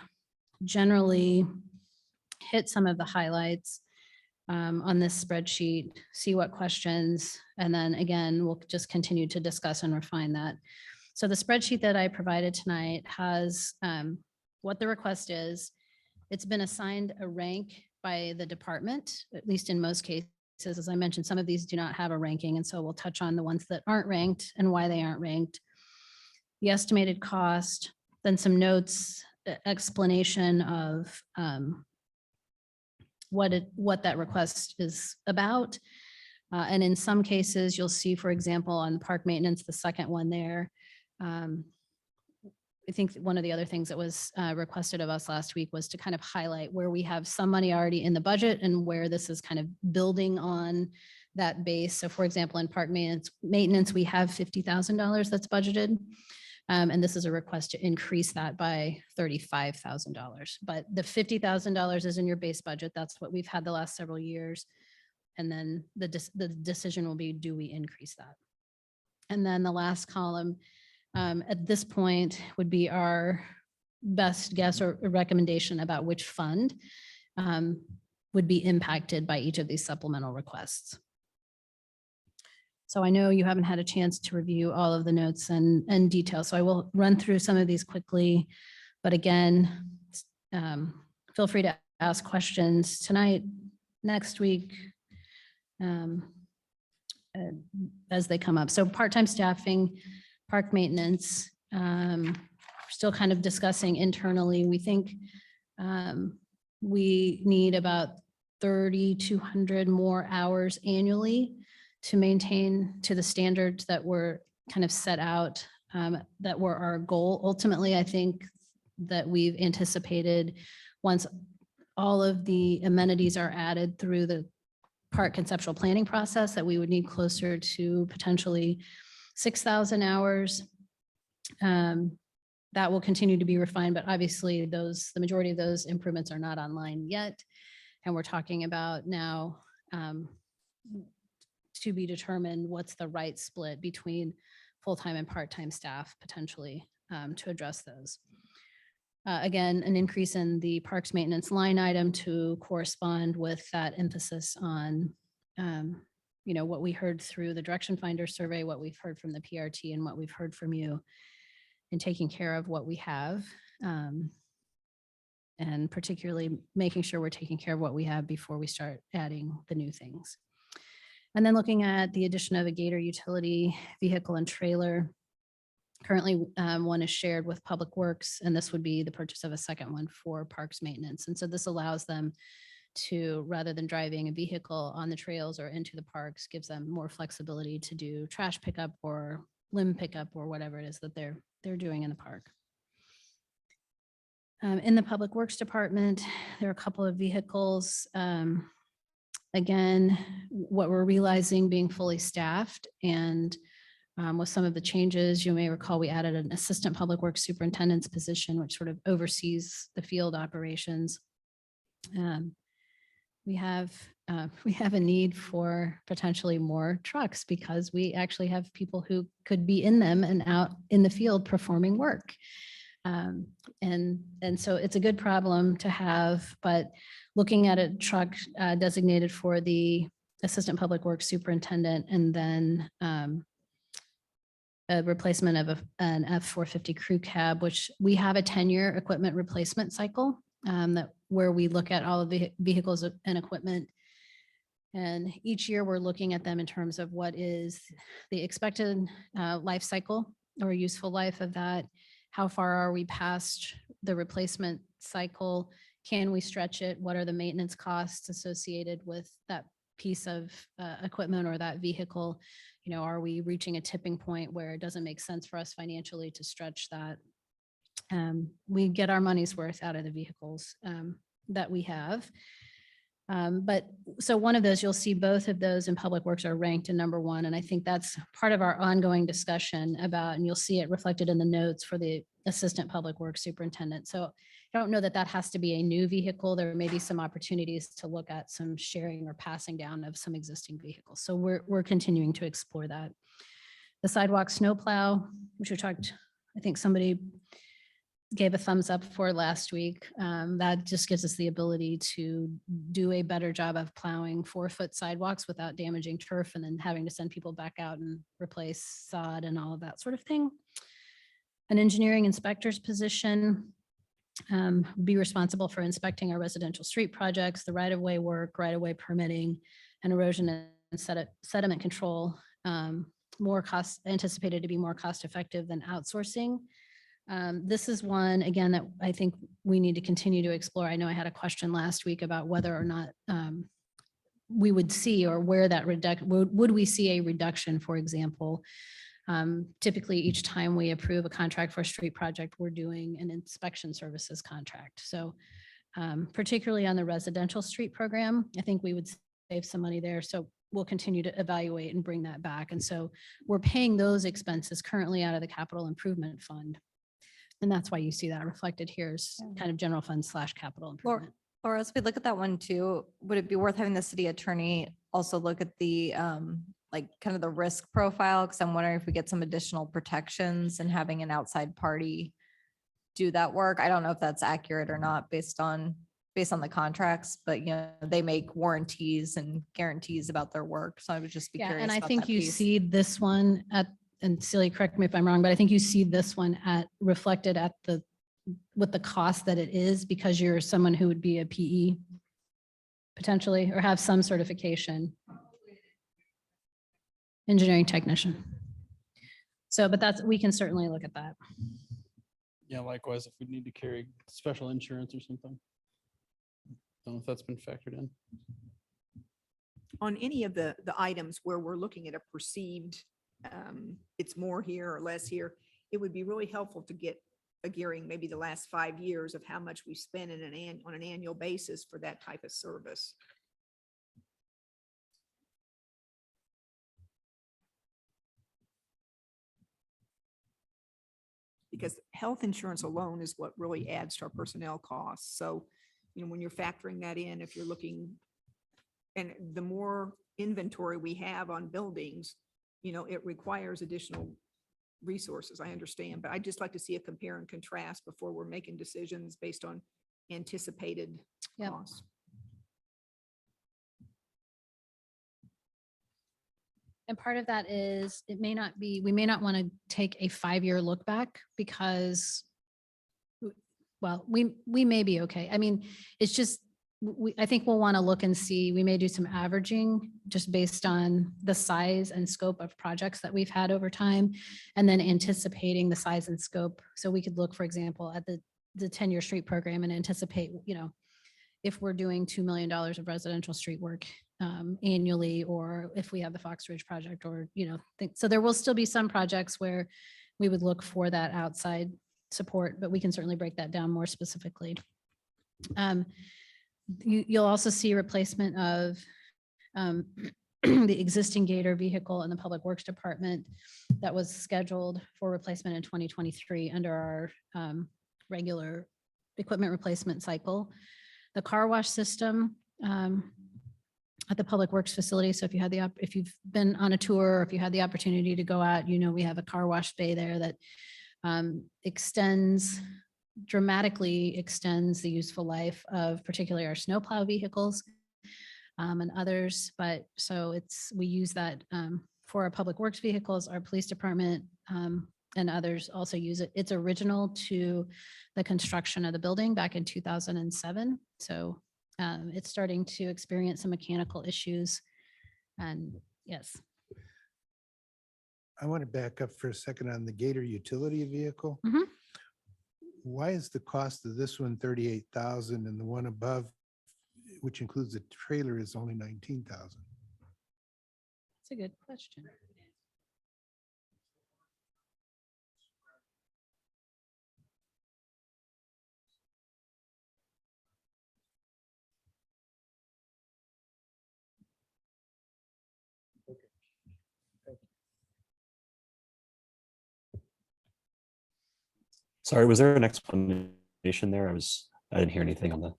Speaker 2: generally hit some of the highlights on this spreadsheet, see what questions, and then again, we'll just continue to discuss and refine that. So the spreadsheet that I provided tonight has what the request is. It's been assigned a rank by the department, at least in most cases. As I mentioned, some of these do not have a ranking, and so we'll touch on the ones that aren't ranked and why they aren't ranked. The estimated cost, then some notes, explanation of what that request is about. And in some cases, you'll see, for example, on park maintenance, the second one there. I think one of the other things that was requested of us last week was to kind of highlight where we have some money already in the budget and where this is kind of building on that base. So for example, in park maintenance, we have $50,000 that's budgeted. And this is a request to increase that by $35,000. But the $50,000 is in your base budget. That's what we've had the last several years. And then the decision will be, do we increase that? And then the last column at this point would be our best guess or recommendation about which fund would be impacted by each of these supplemental requests. So I know you haven't had a chance to review all of the notes and details, so I will run through some of these quickly. But again, feel free to ask questions tonight, next week, as they come up. So part-time staffing, park maintenance, we're still kind of discussing internally. We think we need about 3,200 more hours annually to maintain to the standards that were kind of set out, that were our goal. Ultimately, I think that we've anticipated once all of the amenities are added through the park conceptual planning process, that we would need closer to potentially 6,000 hours. That will continue to be refined, but obviously the majority of those improvements are not online yet. And we're talking about now to be determined what's the right split between full-time and part-time staff potentially to address those. Again, an increase in the parks maintenance line item to correspond with that emphasis on what we heard through the Direction Finder survey, what we've heard from the PRT, and what we've heard from you in taking care of what we have. And particularly making sure we're taking care of what we have before we start adding the new things. And then looking at the addition of a Gator utility vehicle and trailer. Currently, one is shared with Public Works, and this would be the purchase of a second one for parks maintenance. And so this allows them to, rather than driving a vehicle on the trails or into the parks, gives them more flexibility to do trash pickup or limb pickup or whatever it is that they're doing in the park. In the Public Works Department, there are a couple of vehicles. Again, what we're realizing being fully staffed and with some of the changes, you may recall we added an assistant public works superintendent's position, which sort of oversees the field operations. we have a need for potentially more trucks because we actually have people who could be in them and out in the field performing work. And so it's a good problem to have, but looking at a truck designated for the Assistant Public Works Superintendent and then a replacement of an F-450 crew cab, which we have a 10-year equipment replacement cycle where we look at all of the vehicles and equipment. And each year we're looking at them in terms of what is the expected life cycle or useful life of that. How far are we past the replacement cycle? Can we stretch it? What are the maintenance costs associated with that piece of equipment or that vehicle? You know, are we reaching a tipping point where it doesn't make sense for us financially to stretch that? We get our money's worth out of the vehicles that we have. But so one of those, you'll see both of those in Public Works are ranked in number one. And I think that's part of our ongoing discussion about, and you'll see it reflected in the notes for the Assistant Public Works Superintendent. So I don't know that that has to be a new vehicle. There may be some opportunities to look at some sharing or passing down of some existing vehicles. So we're continuing to explore that. The sidewalk snowplow, which we talked, I think somebody gave a thumbs up for last week. That just gives us the ability to do a better job of plowing 4-foot sidewalks without damaging turf and then having to send people back out and replace sod and all of that sort of thing. An engineering inspector's position, be responsible for inspecting our residential street projects, the right-of-way work, right-of-way permitting, and erosion and sediment control. Anticipated to be more cost-effective than outsourcing. This is one, again, that I think we need to continue to explore. I know I had a question last week about whether or not we would see or where that would we see a reduction, for example. Typically, each time we approve a contract for a street project, we're doing an inspection services contract. So particularly on the residential street program, I think we would save some money there. So we'll continue to evaluate and bring that back. And so we're paying those expenses currently out of the capital improvement fund. And that's why you see that reflected here is kind of general fund / capital improvement.
Speaker 1: Or as we look at that one too, would it be worth having the city attorney also look at the like kind of the risk profile? Because I'm wondering if we get some additional protections and having an outside party do that work. I don't know if that's accurate or not based on the contracts, but you know, they make warranties and guarantees about their work. So I would just be
Speaker 2: Yeah,
Speaker 1: curious.
Speaker 2: and I
Speaker 1: about
Speaker 2: think
Speaker 1: that
Speaker 2: you
Speaker 1: piece.
Speaker 2: see this one at, and Celia, correct me if I'm wrong, but I think you see this one at reflected at with the cost that it is because you're someone who would be a PE potentially, or have some certification. Engineering technician. So, but we can certainly look at that.
Speaker 7: Yeah, likewise, if we need to carry special insurance or something. Don't know if that's been factored in.
Speaker 3: On any of the items where we're looking at a perceived, it's more here or less here, it would be really helpful to get a gearing, maybe the last 5 years of how much we spend on an annual basis for that type of service. Because health insurance alone is what really adds to our personnel costs. So, you know, when you're factoring that in, if you're looking, and the more inventory we have on buildings, you know, it requires additional resources, I understand, but I'd just like to see a compare and contrast before we're making decisions based on anticipated
Speaker 2: Yep.
Speaker 3: costs.
Speaker 2: And part of that is we may not want to take a 5-year look back because, well, we may be okay. I mean, it's just, I think we'll want to look and see, we may do some averaging just based on the size and scope of projects that we've had over time, and then anticipating the size and scope. So we could look, for example, at the 10-year street program and anticipate, you know, if we're doing $2 million of residential street work annually, or if we have the Fox Ridge project, or, you know, so there will still be some projects where we would look for that outside support, but we can certainly break that down more specifically. You'll also see replacement of the existing Gator vehicle in the Public Works Department that was scheduled for replacement in 2023 under our regular equipment replacement cycle. The car wash system, at the Public Works facility. So if you had if you've been on a tour, or if you had the opportunity to go out, we have a car wash bay there that dramatically extends the useful life of particularly our snowplow vehicles and others. But so we use that for our Public Works vehicles, our police department and others also use it. It's original to the construction of the building back in 2007. So it's starting to experience some mechanical issues. And yes.
Speaker 4: I want to back up for a second on the Gator utility vehicle.
Speaker 2: Mhm.
Speaker 4: Why is the cost of this one 38,000 and the one above, which includes a trailer, is only 19,000?
Speaker 2: That's a good question.
Speaker 8: Sorry, was there an explanation there? I didn't hear anything on the,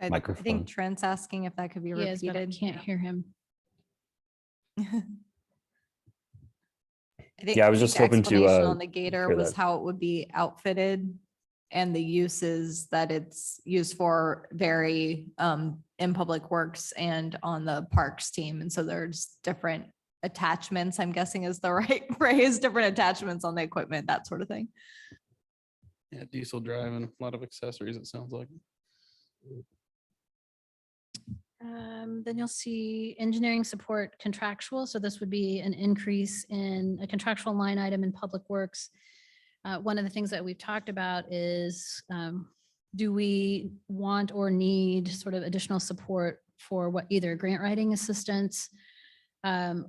Speaker 1: I
Speaker 8: Microphone.
Speaker 1: think Trent's asking if that could be
Speaker 2: He is, but I
Speaker 1: repeated.
Speaker 2: can't hear him.
Speaker 8: Yeah, I was just hoping to,
Speaker 1: explanation On the Gator
Speaker 8: hear
Speaker 1: was
Speaker 8: that.
Speaker 1: how it would be outfitted and the uses that it's used for vary in Public Works and on the Parks team. And so there's different attachments, I'm guessing is the right phrase, different attachments on the equipment, that sort of thing.
Speaker 7: Yeah, diesel drive and a lot of accessories, it sounds like.
Speaker 2: Then you'll see engineering support contractual. So this would be an increase in a contractual line item in Public Works. One of the things that we've talked about is, do we want or need sort of additional support for what either grant writing assistance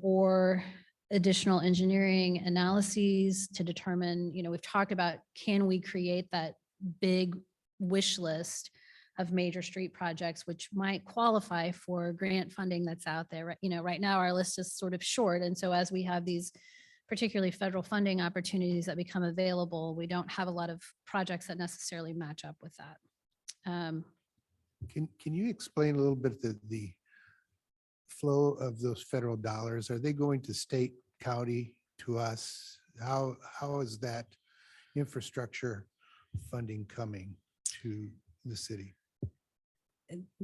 Speaker 2: or additional engineering analyses to determine, we've talked about, can we create that big wish list of major street projects, which might qualify for grant funding that's out there. Right now our list is sort of short. And so as we have these particularly federal funding opportunities that become available, we don't have a lot of projects that necessarily match up with that.
Speaker 4: Can you explain a little bit the flow of those federal dollars? Are they going to state, county, to us? How is that infrastructure funding coming to the city?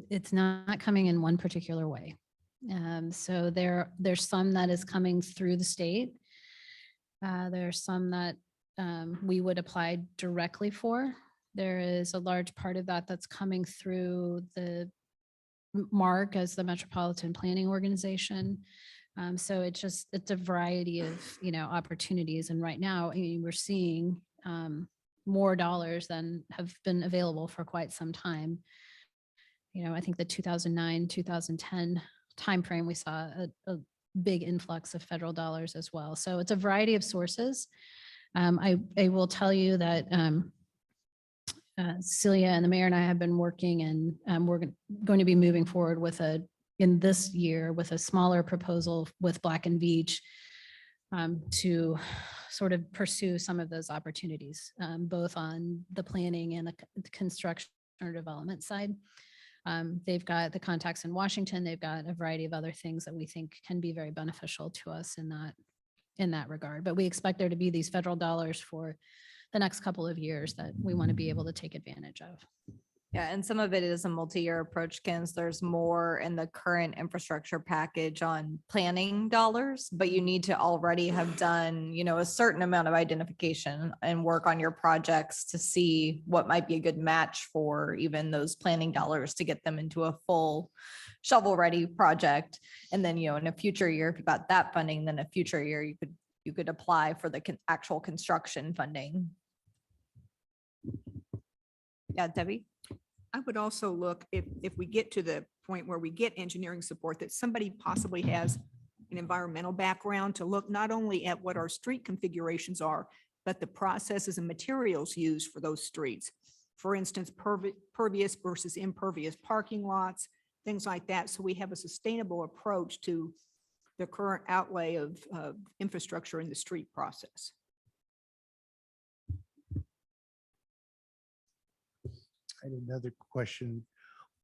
Speaker 2: It's not coming in one particular way. So there's some that is coming through the state. There's some that we would apply directly for. There is a large part of that that's coming through the MARC as the Metropolitan Planning Organization. So it's a variety of, opportunities. And right now, we're seeing more dollars than have been available for quite some time. I think the 2009, 2010 timeframe, we saw a big influx of federal dollars as well. So it's a variety of sources. I will tell you that Celia and the mayor and I have been working, and we're going to be moving forward in this year with a smaller proposal with Black and Veatch to sort of pursue some of those opportunities, both on the planning and the construction or development side. They've got the contacts in Washington. They've got a variety of other things that we think can be very beneficial to us in that regard. But we expect there to be these federal dollars for the next couple of years that we want to be able to take advantage of.
Speaker 1: Yeah, and some of it is a multi-year approach, Kens. There's more in the current infrastructure package on planning dollars, but you need to already have done, a certain amount of identification and work on your projects to see what might be a good match for even those planning dollars to get them into a full shovel-ready project. And then, in a future year, if you got that funding, then a future year, you could apply for the actual construction funding. Yeah, Debbie?
Speaker 3: I would also look, if we get to the point where we get engineering support, that somebody possibly has an environmental background to look not only at what our street configurations are, but the processes and materials used for those streets. For instance, pervious versus impervious parking lots, things like that. So we have a sustainable approach to the current outlay of infrastructure in the street process.
Speaker 4: I had another question.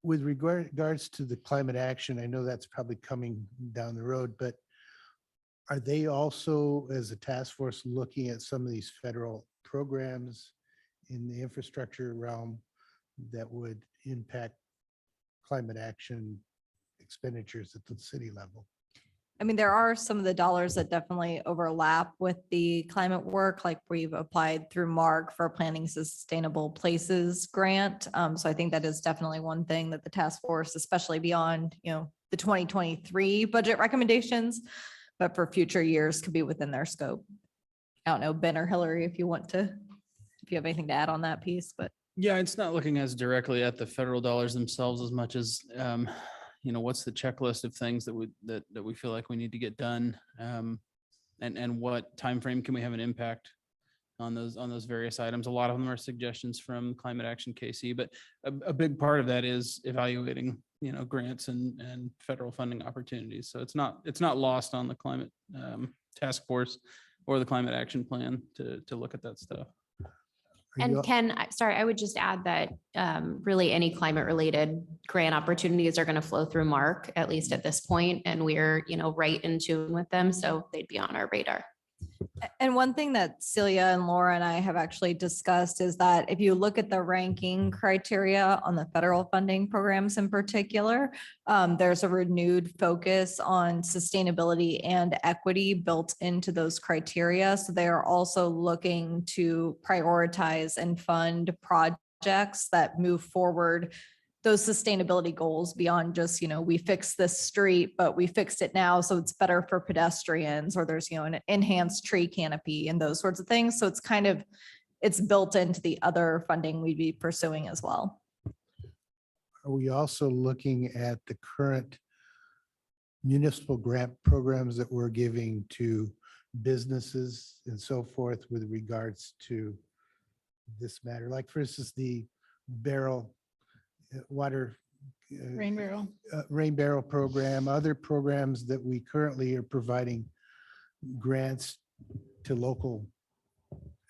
Speaker 4: with regards to the climate action, I know that's probably coming down the road, but are they also, as a task force, looking at some of these federal programs in the infrastructure realm that would impact climate action expenditures at the city level?
Speaker 1: I mean, there are some of the dollars that definitely overlap with the climate work, like we've applied through MARC for Planning Sustainable Places grant. So I think that is definitely one thing that the task force, especially beyond, the 2023 budget recommendations, but for future years could be within their scope. I don't know, Ben or Hillary, if you have anything to add on that piece, but.
Speaker 7: Yeah, it's not looking as directly at the federal dollars themselves as much as, what's the checklist of things that we feel like we need to get done? And what timeframe can we have an impact on those various items? A lot of them are suggestions from Climate Action KC, but a big part of that is evaluating, grants and federal funding opportunities. So it's not lost on the climate task force or the climate action plan to look at that stuff.
Speaker 6: And I would just add that really any climate related grant opportunities are going to flow through MARC, at least at this point, and we're, right in tune with them. So they'd be on our radar.
Speaker 1: And one thing that Celia and Laura and I have actually discussed is that if you look at the ranking criteria on the federal funding programs in particular, there's a renewed focus on sustainability and equity built into those criteria. So they are also looking to prioritize and fund projects that move forward those sustainability goals beyond just, we fixed this street, but we fixed it now, so it's better for pedestrians, or there's, an enhanced tree canopy and those sorts of things. So it's built into the other funding we'd be pursuing as well.
Speaker 4: Are we also looking at the current municipal grant programs that we're giving to businesses and so forth with regards to this matter? Like, for instance, the water
Speaker 2: Rain barrel.
Speaker 4: rain barrel program, other programs that we currently are providing grants to local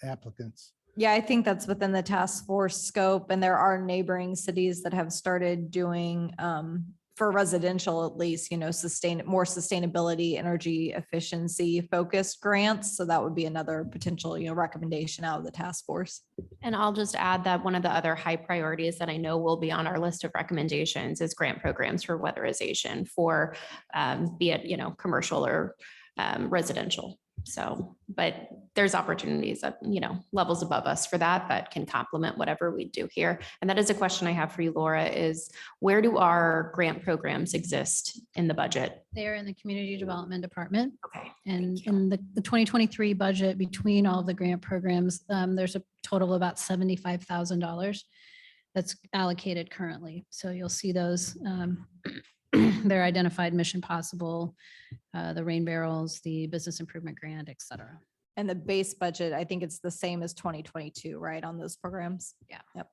Speaker 4: applicants.
Speaker 1: Yeah, I think that's within the task force scope, and there are neighboring cities that have started doing for residential, at least, more sustainability, energy efficiency focused grants. So that would be another potential, recommendation out of the task force.
Speaker 6: And I'll just add that one of the other high priorities that I know will be on our list of recommendations is grant programs for weatherization for be it, commercial or residential. So, but there's opportunities at, levels above us for that can complement whatever we do here. And that is a question I have for you, Laura, is where do our grant programs exist in the budget?
Speaker 2: They're in the community development department.
Speaker 6: Okay.
Speaker 2: And
Speaker 6: thank you.
Speaker 2: in the 2023 budget, between all of the grant programs, there's a total of about $75,000 that's allocated currently. So you'll see those. They're identified Mission Possible, the rain barrels, the business improvement grant, et cetera.
Speaker 1: And the base budget, I think it's the same as 2022, right, on those programs?
Speaker 2: Yeah.
Speaker 1: Yep.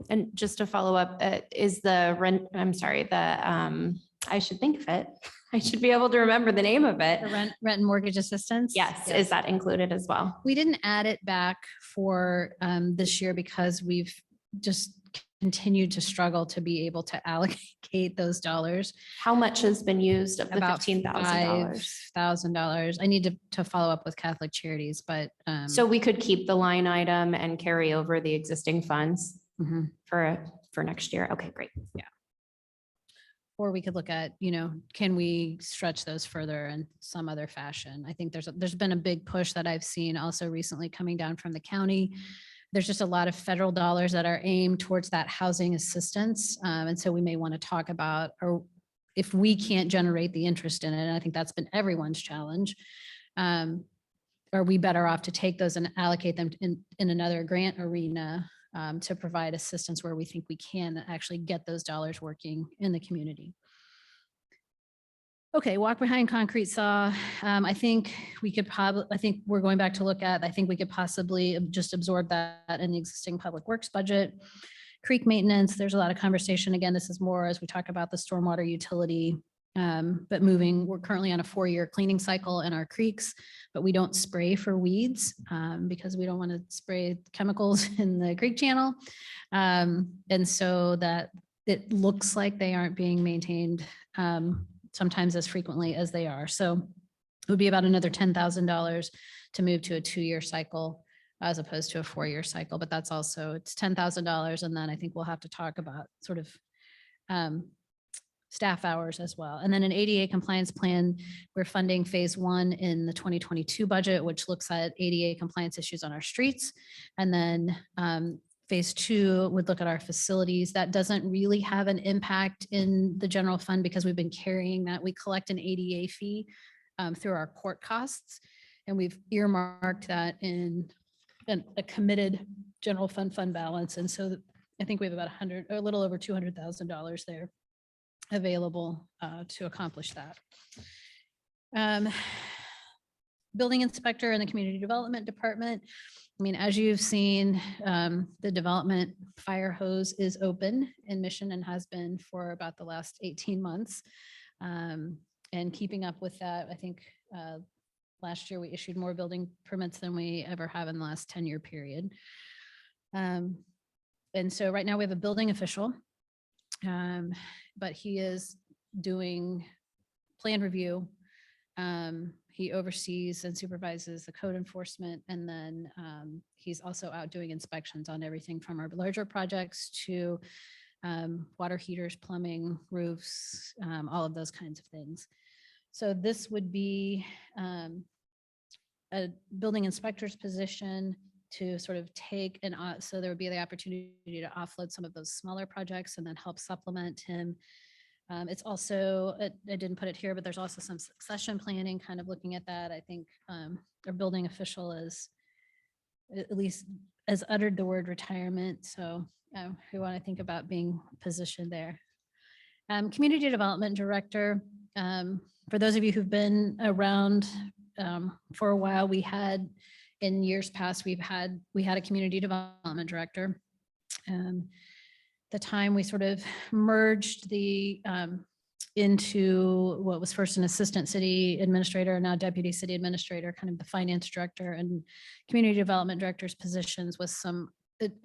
Speaker 6: And just to follow up, is the rent, I should think of it. I should be able to remember the name of it.
Speaker 2: The rent and mortgage assistance.
Speaker 6: Yes, is that included as well?
Speaker 2: We didn't add it back for this year because we've just continued to struggle to be able to allocate those dollars.
Speaker 6: How much has been used of the
Speaker 2: About
Speaker 6: $15,000?
Speaker 2: $5,000. I need to follow up with Catholic Charities, but.
Speaker 6: So we could keep the line item and carry over the existing funds
Speaker 2: Mhm.
Speaker 6: for next year. Okay, great.
Speaker 2: Or we could look at, can we stretch those further in some other fashion? I think there's been a big push that I've seen also recently coming down from the county. There's just a lot of federal dollars that are aimed towards that housing assistance. And so we may want to talk about, or if we can't generate the interest in it, and I think that's been everyone's challenge, are we better off to take those and allocate them in another grant arena to provide assistance where we think we can actually get those dollars working in the community? Okay, walk behind concrete saw. I think we're going back to look at, I think we could possibly just absorb that in the existing public works budget. Creek maintenance, there's a lot of conversation. Again, this is more as we talk about the stormwater utility, but we're currently on a 4-year cleaning cycle in our creeks, but we don't spray for weeds because we don't want to spray chemicals in the creek channel. And so that it looks like they aren't being maintained sometimes as frequently as they are. So it would be about another $10,000 to move to a 2-year cycle as opposed to a 4-year cycle. But that's also, it's $10,000. And then I think we'll have to talk about sort of staff hours as well. And then an ADA compliance plan, we're funding phase 1 in the 2022 budget, which looks at ADA compliance issues on our streets. And then phase 2 would look at our facilities. That doesn't really have an impact in the general fund because we've been carrying that. We collect an ADA fee through our court costs. And we've earmarked that in a committed general fund balance. And so I think we have about a little over $200,000 there available to accomplish that. Building inspector and the community development department. I mean, as you've seen, the development fire hose is open in Mission and has been for about the last 18 months. And keeping up with that, I think last year we issued more building permits than we ever have in the last 10-year period. And so right now we have a building official, but he is doing plan review. He oversees and supervises the code enforcement. And then he's also out doing inspections on everything from our larger projects to water heaters, plumbing, roofs, all of those kinds of things. So this would be a building inspector's position to sort of take so there would be the opportunity to offload some of those smaller projects and then help supplement him. It's also, I didn't put it here, but there's also some succession planning, kind of looking at that. I think our building official is, at least has uttered the word retirement. So we want to think about being positioned there. Community development director. For those of you who've been around for a while, we had in years past, we had a community development director. The time we sort of merged into what was first an assistant city administrator, now deputy city administrator, kind of the finance director and community development director's positions with some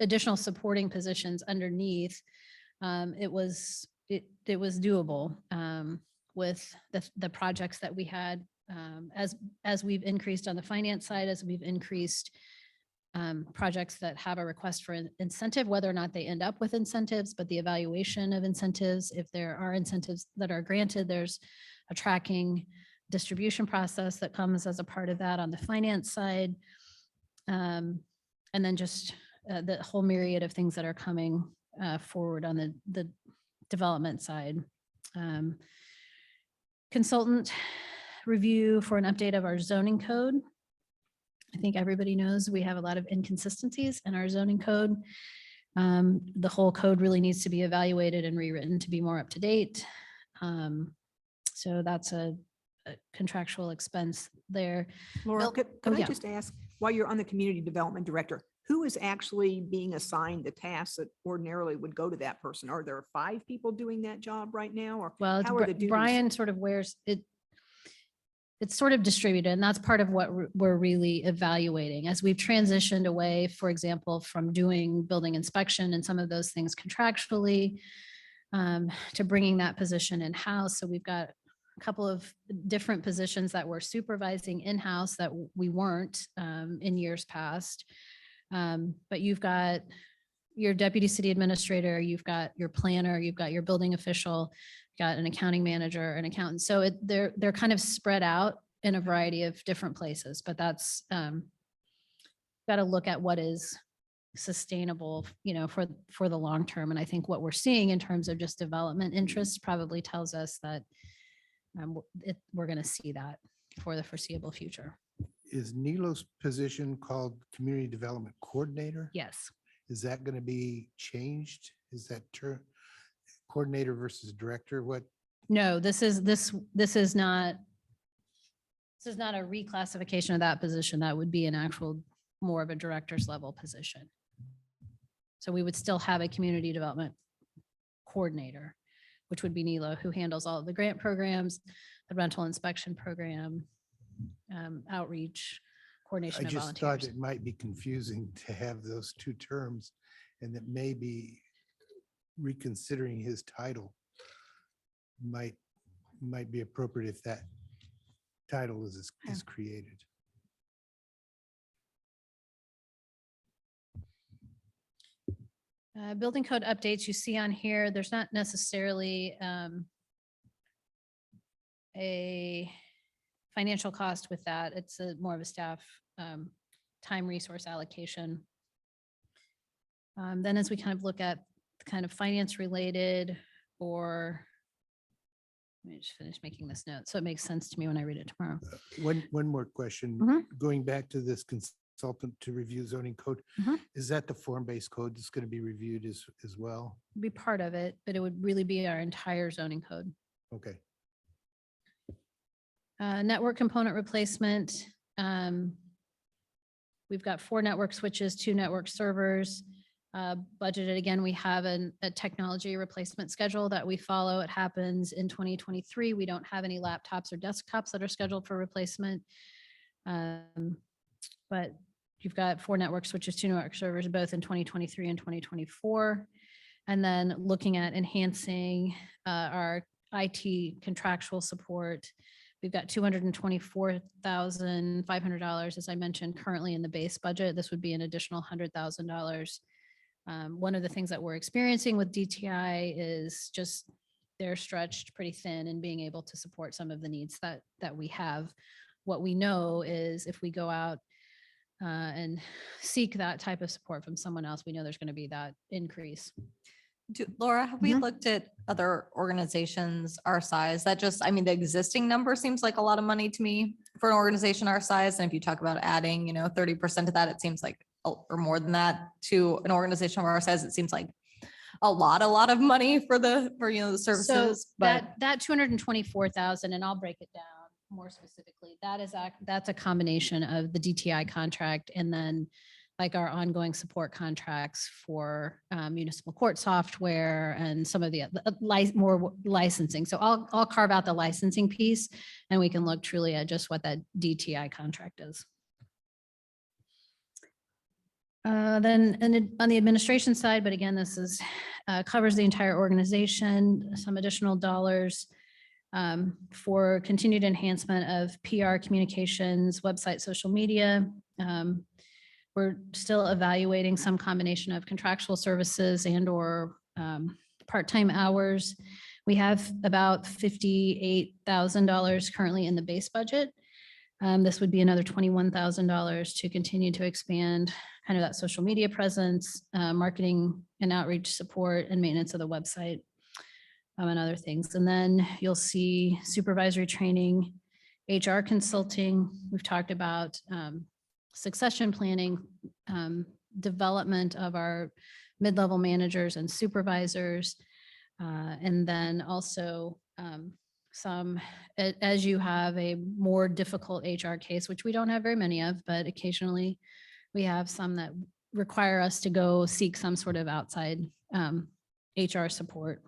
Speaker 2: additional supporting positions underneath. It was doable with the projects that we had as we've increased on the finance side, as we've increased projects that have a request for an incentive, whether or not they end up with incentives, but the evaluation of incentives, if there are incentives that are granted, there's a tracking distribution process that comes as a part of that on the finance side. And then just the whole myriad of things that are coming forward on the development side. Consultant review for an update of our zoning code. I think everybody knows we have a lot of inconsistencies in our zoning code. The whole code really needs to be evaluated and rewritten to be more up to date. So that's a contractual expense there.
Speaker 3: Laura,
Speaker 2: Bill-
Speaker 3: could
Speaker 2: oh,
Speaker 3: I
Speaker 2: yeah.
Speaker 3: just ask, while you're on the community development director, who is actually being assigned the tasks that ordinarily would go to that person? Are there 5 people doing that job right now? Or
Speaker 2: Well,
Speaker 3: how are the duties?
Speaker 2: Brian sort of wears it. It's sort of distributed, and that's part of what we're really evaluating as we've transitioned away, for example, from doing building inspection and some of those things contractually to bringing that position in-house. So we've got a couple of different positions that we're supervising in-house that we weren't in years past. But you've got your deputy city administrator, you've got your planner, you've got your building official, got an accounting manager, an accountant. So they're kind of spread out in a variety of different places, but that's got to look at what is sustainable, for the long term. And I think what we're seeing in terms of just development interests probably tells us that we're going to see that for the foreseeable future.
Speaker 4: Is Nilo's position called Community Development Coordinator?
Speaker 2: Yes.
Speaker 4: Is that going to be changed? Is that term coordinator versus director? What?
Speaker 2: No, this is not a reclassification of that position. That would be an actual more of a director's level position. So we would still have a community development coordinator, which would be Nilo, who handles all of the grant programs, the rental inspection program, outreach, coordination
Speaker 4: I
Speaker 2: of
Speaker 4: just thought
Speaker 2: volunteers.
Speaker 4: it might be confusing to have those 2 terms and that maybe reconsidering his title might be appropriate if that title is created.
Speaker 2: Building code updates you see on here, there's not necessarily a financial cost with that. It's more of a staff time resource allocation. Then as we kind of look at kind of finance related, or let me just finish making this note so it makes sense to me when I read it tomorrow.
Speaker 4: One more question,
Speaker 2: Mhm.
Speaker 4: going back to this consultant to review zoning code.
Speaker 2: Mhm.
Speaker 4: Is that the form-based code that's going to be reviewed as well?
Speaker 2: Be part of it, but it would really be our entire zoning code.
Speaker 4: Okay.
Speaker 2: Network component replacement. We've got 4 network switches, 2 network servers. Budgeted, again, we have a technology replacement schedule that we follow. It happens in 2023. We don't have any laptops or desktops that are scheduled for replacement. But you've got 4 network switches, 2 network servers, both in 2023 and 2024. And then looking at enhancing our IT contractual support. We've got $224,500, as I mentioned, currently in the base budget. This would be an additional $100,000. One of the things that we're experiencing with DTI is just they're stretched pretty thin in being able to support some of the needs that we have. What we know is if we go out and seek that type of support from someone else, we know there's going to be that increase.
Speaker 1: Laura, have we
Speaker 2: Mhm.
Speaker 1: looked at other organizations our size? That just, I mean, the existing number seems like a lot of money to me for an organization our size. And if you talk about adding, 30% of that, it seems like, or more than that to an organization of our size, it seems like a lot of money for the services. But
Speaker 2: That 224,000, and I'll break it down more specifically, that's a combination of the DTI contract and then like our ongoing support contracts for municipal court software and some of the more licensing. So I'll carve out the licensing piece and we can look truly at just what that DTI contract is. Then on the administration side, but again, this is covers the entire organization, some additional dollars for continued enhancement of PR communications, website, social media. We're still evaluating some combination of contractual services and or part-time hours. We have about $58,000 currently in the base budget. This would be another $21,000 to continue to expand kind of that social media presence, marketing and outreach support and maintenance of the website and other things. And then you'll see supervisory training, HR consulting. We've talked about succession planning, development of our mid-level managers and supervisors. And then also as you have a more difficult HR case, which we don't have very many of, but occasionally we have some that require us to go seek some sort of outside HR support.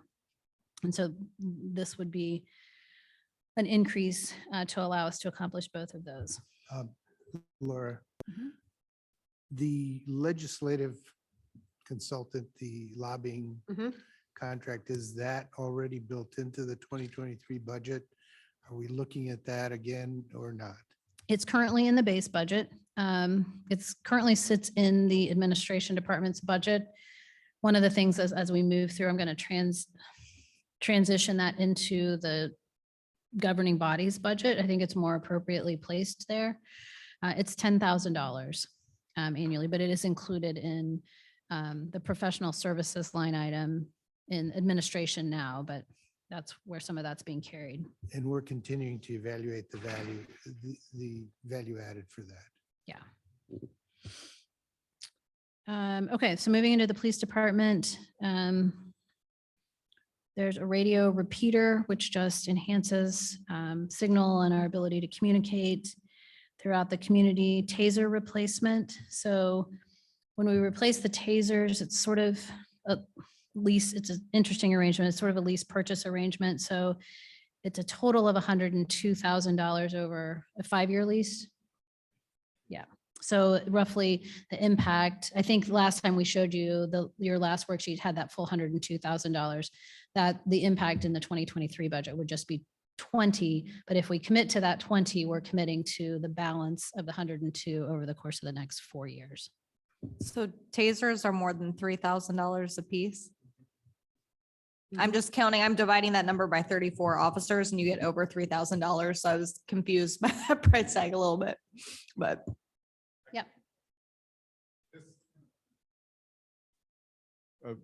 Speaker 2: And so this would be an increase to allow us to accomplish both of those.
Speaker 4: Laura,
Speaker 2: Mhm.
Speaker 4: the legislative consultant, the lobbying
Speaker 3: Mhm.
Speaker 4: contract, is that already built into the 2023 budget? Are we looking at that again or not?
Speaker 2: It's currently in the base budget. It's currently sits in the administration department's budget. One of the things as we move through, I'm going to transition that into the governing body's budget. I think it's more appropriately placed there. It's $10,000 annually, but it is included in the professional services line item in administration now, but that's where some of that's being carried.
Speaker 4: And we're continuing to evaluate the value added for that.
Speaker 2: Yeah. Okay, so moving into the police department, there's a radio repeater, which just enhances signal and our ability to communicate throughout the community. Taser replacement. So when we replace the tasers, it's sort of a lease. It's an interesting arrangement. It's sort of a lease purchase arrangement. So it's a total of $102,000 over a 5-year lease. Yeah. So roughly the impact, I think last time we showed you your last worksheet had that full $102,000, that the impact in the 2023 budget would just be 20. But if we commit to that 20, we're committing to the balance of the 102 over the course of the next 4 years.
Speaker 1: So tasers are more than $3,000 a piece. I'm just counting, I'm dividing that number by 34 officers and you get over $3,000. So I was confused by that price tag a little bit, but.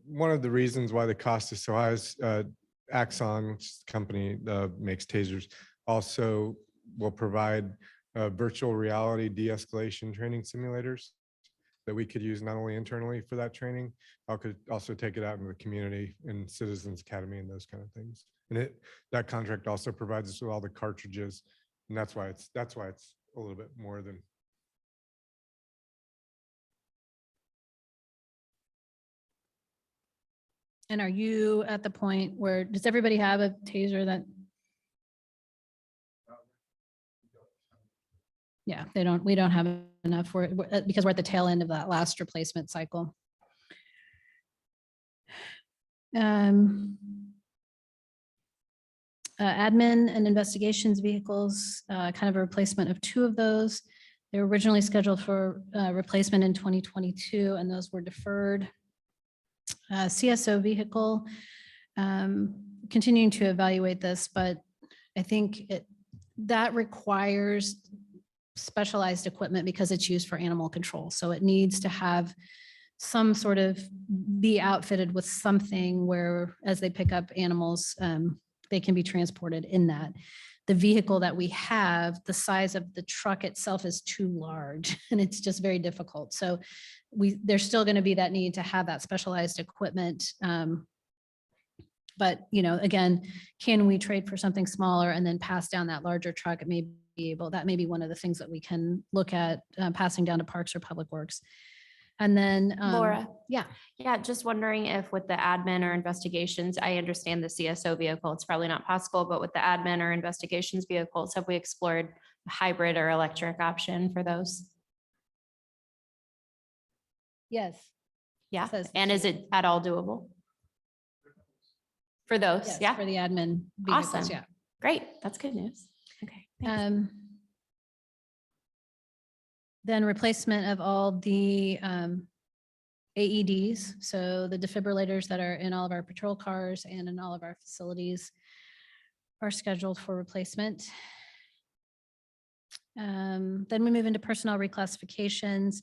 Speaker 9: One of the reasons why the cost is so high is Axon, which is the company makes tasers, also will provide virtual reality de-escalation training simulators that we could use not only internally for that training, I could also take it out in the community and Citizens Academy and those kind of things. And that contract also provides us with all the cartridges, and that's why it's a little bit more than.
Speaker 2: And are you at the point where, does everybody have a taser that? Yeah, we don't have enough for it because we're at the tail end of that last replacement cycle. Admin and investigations vehicles, kind of a replacement of 2 of those. They were originally scheduled for replacement in 2022 and those were deferred. CSO vehicle, continuing to evaluate this, but I think that requires specialized equipment because it's used for animal control. So it needs to have some sort of be outfitted with something where as they pick up animals, they can be transported in that. The vehicle that we have, the size of the truck itself is too large and it's just very difficult. So there's still going to be that need to have that specialized equipment. But, again, can we trade for something smaller and then pass down that larger truck? It may be able, that may be one of the things that we can look at passing down to Parks or Public Works. And then,
Speaker 6: Laura.
Speaker 2: Yeah.
Speaker 6: Yeah, just wondering if with the admin or investigations, I understand the CSO vehicle, it's probably not possible, but with the admin or investigations vehicles, have we explored a hybrid or electric option for those?
Speaker 2: Yes.
Speaker 6: Yeah,
Speaker 2: Says-
Speaker 6: and is it at all doable? For those,
Speaker 2: Yes,
Speaker 6: yeah,
Speaker 2: for the admin vehicles,
Speaker 6: Awesome.
Speaker 2: yeah.
Speaker 6: great, that's good news. Okay. thanks.
Speaker 2: Then replacement of all the AEDs, so the defibrillators that are in all of our patrol cars and in all of our facilities are scheduled for replacement. Then we move into personnel reclassifications.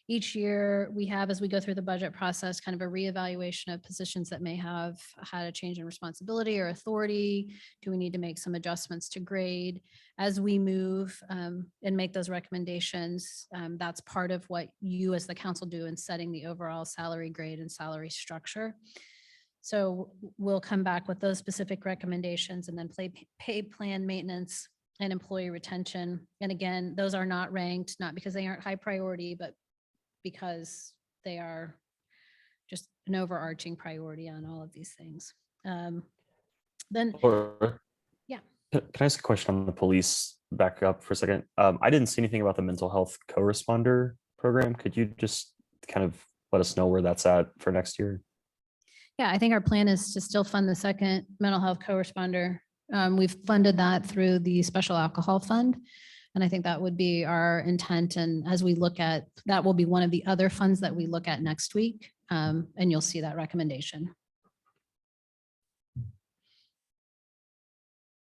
Speaker 2: Each year we have, as we go through the budget process, kind of a reevaluation of positions that may have had a change in responsibility or authority. Do we need to make some adjustments to grade? As we move and make those recommendations, that's part of what you as the council do in setting the overall salary grade and salary structure. So we'll come back with those specific recommendations and then pay plan maintenance and employee retention. And again, those are not ranked, not because they aren't high priority, but because they are just an overarching priority on all of these things. Then,
Speaker 8: Or
Speaker 2: yeah.
Speaker 8: Can I ask a question on the police? Back up for a second. I didn't see anything about the mental health co-responder program. Could you just kind of let us know where that's at for next year?
Speaker 2: Yeah, I think our plan is to still fund the second mental health co-responder. We've funded that through the special alcohol fund. And I think that would be our intent. And as we look at, that will be one of the other funds that we look at next week. And you'll see that recommendation.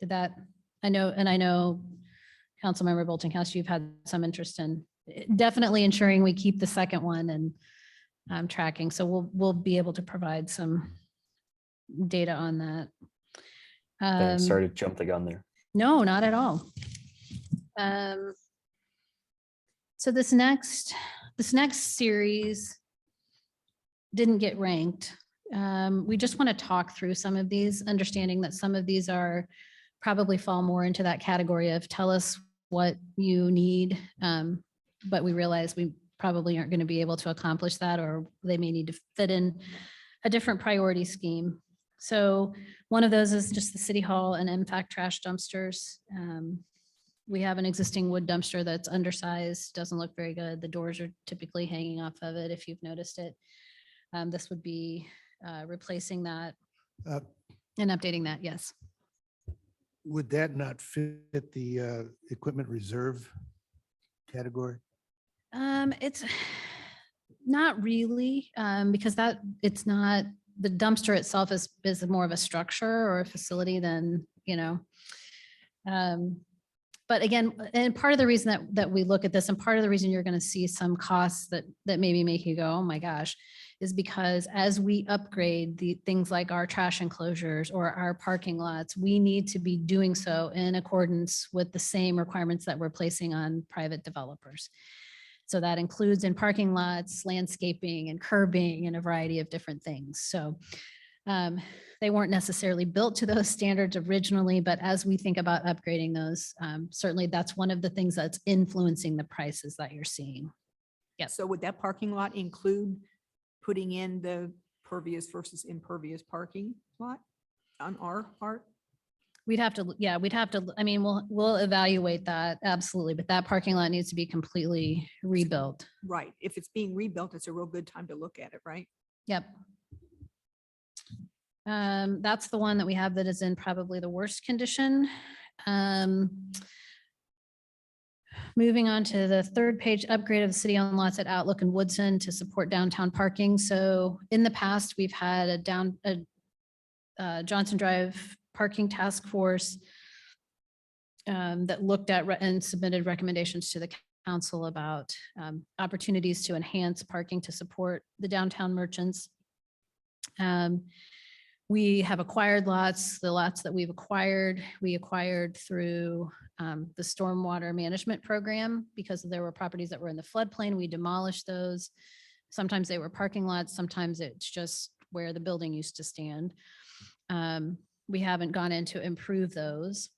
Speaker 2: Did that, I know Councilmember Boltinghouse, you've had some interest in definitely ensuring we keep the second one and tracking. So we'll be able to provide some data on that.
Speaker 8: Thanks. Sorry to jump the gun there.
Speaker 2: No, not at all. So this next series didn't get ranked. We just want to talk through some of these, understanding that some of these are probably fall more into that category of tell us what you need. But we realize we probably aren't going to be able to accomplish that, or they may need to fit in a different priority scheme. So one of those is just the city hall and impact trash dumpsters. we have an existing wood dumpster that's undersized, doesn't look very good. The doors are typically hanging off of it, if you've noticed it. This would be replacing that
Speaker 4: Uh,
Speaker 2: and updating that, yes.
Speaker 4: Would that not fit the equipment reserve category?
Speaker 2: It's not really, because it's not, the dumpster itself is more of a structure or a facility than, but again, and part of the reason that we look at this, and part of the reason you're going to see some costs that maybe make you go, oh my gosh, is because as we upgrade the things like our trash enclosures or our parking lots, we need to be doing so in accordance with the same requirements that we're placing on private developers. So that includes in parking lots, landscaping and curbing and a variety of different things. So they weren't necessarily built to those standards originally, but as we think about upgrading those, certainly that's one of the things that's influencing the prices that you're seeing. Yes.
Speaker 3: So would that parking lot include putting in the pervious versus impervious parking lot on our part?
Speaker 2: We'd have to, I mean, we'll evaluate that, absolutely, but that parking lot needs to be completely rebuilt.
Speaker 3: Right. If it's being rebuilt, it's a real good time to look at it, right?
Speaker 2: Yep. That's the one that we have that is in probably the worst condition. Moving on to the third page, upgrade of the city-owned lots at Outlook and Woodson to support downtown parking. So in the past, we've had a Johnson Drive parking task force that looked at and submitted recommendations to the council about opportunities to enhance parking to support the downtown merchants. We have acquired lots. The lots that we acquired through the stormwater management program because there were properties that were in the floodplain. We demolished those. Sometimes they were parking lots. Sometimes it's just where the building used to stand. We haven't gone in to improve those.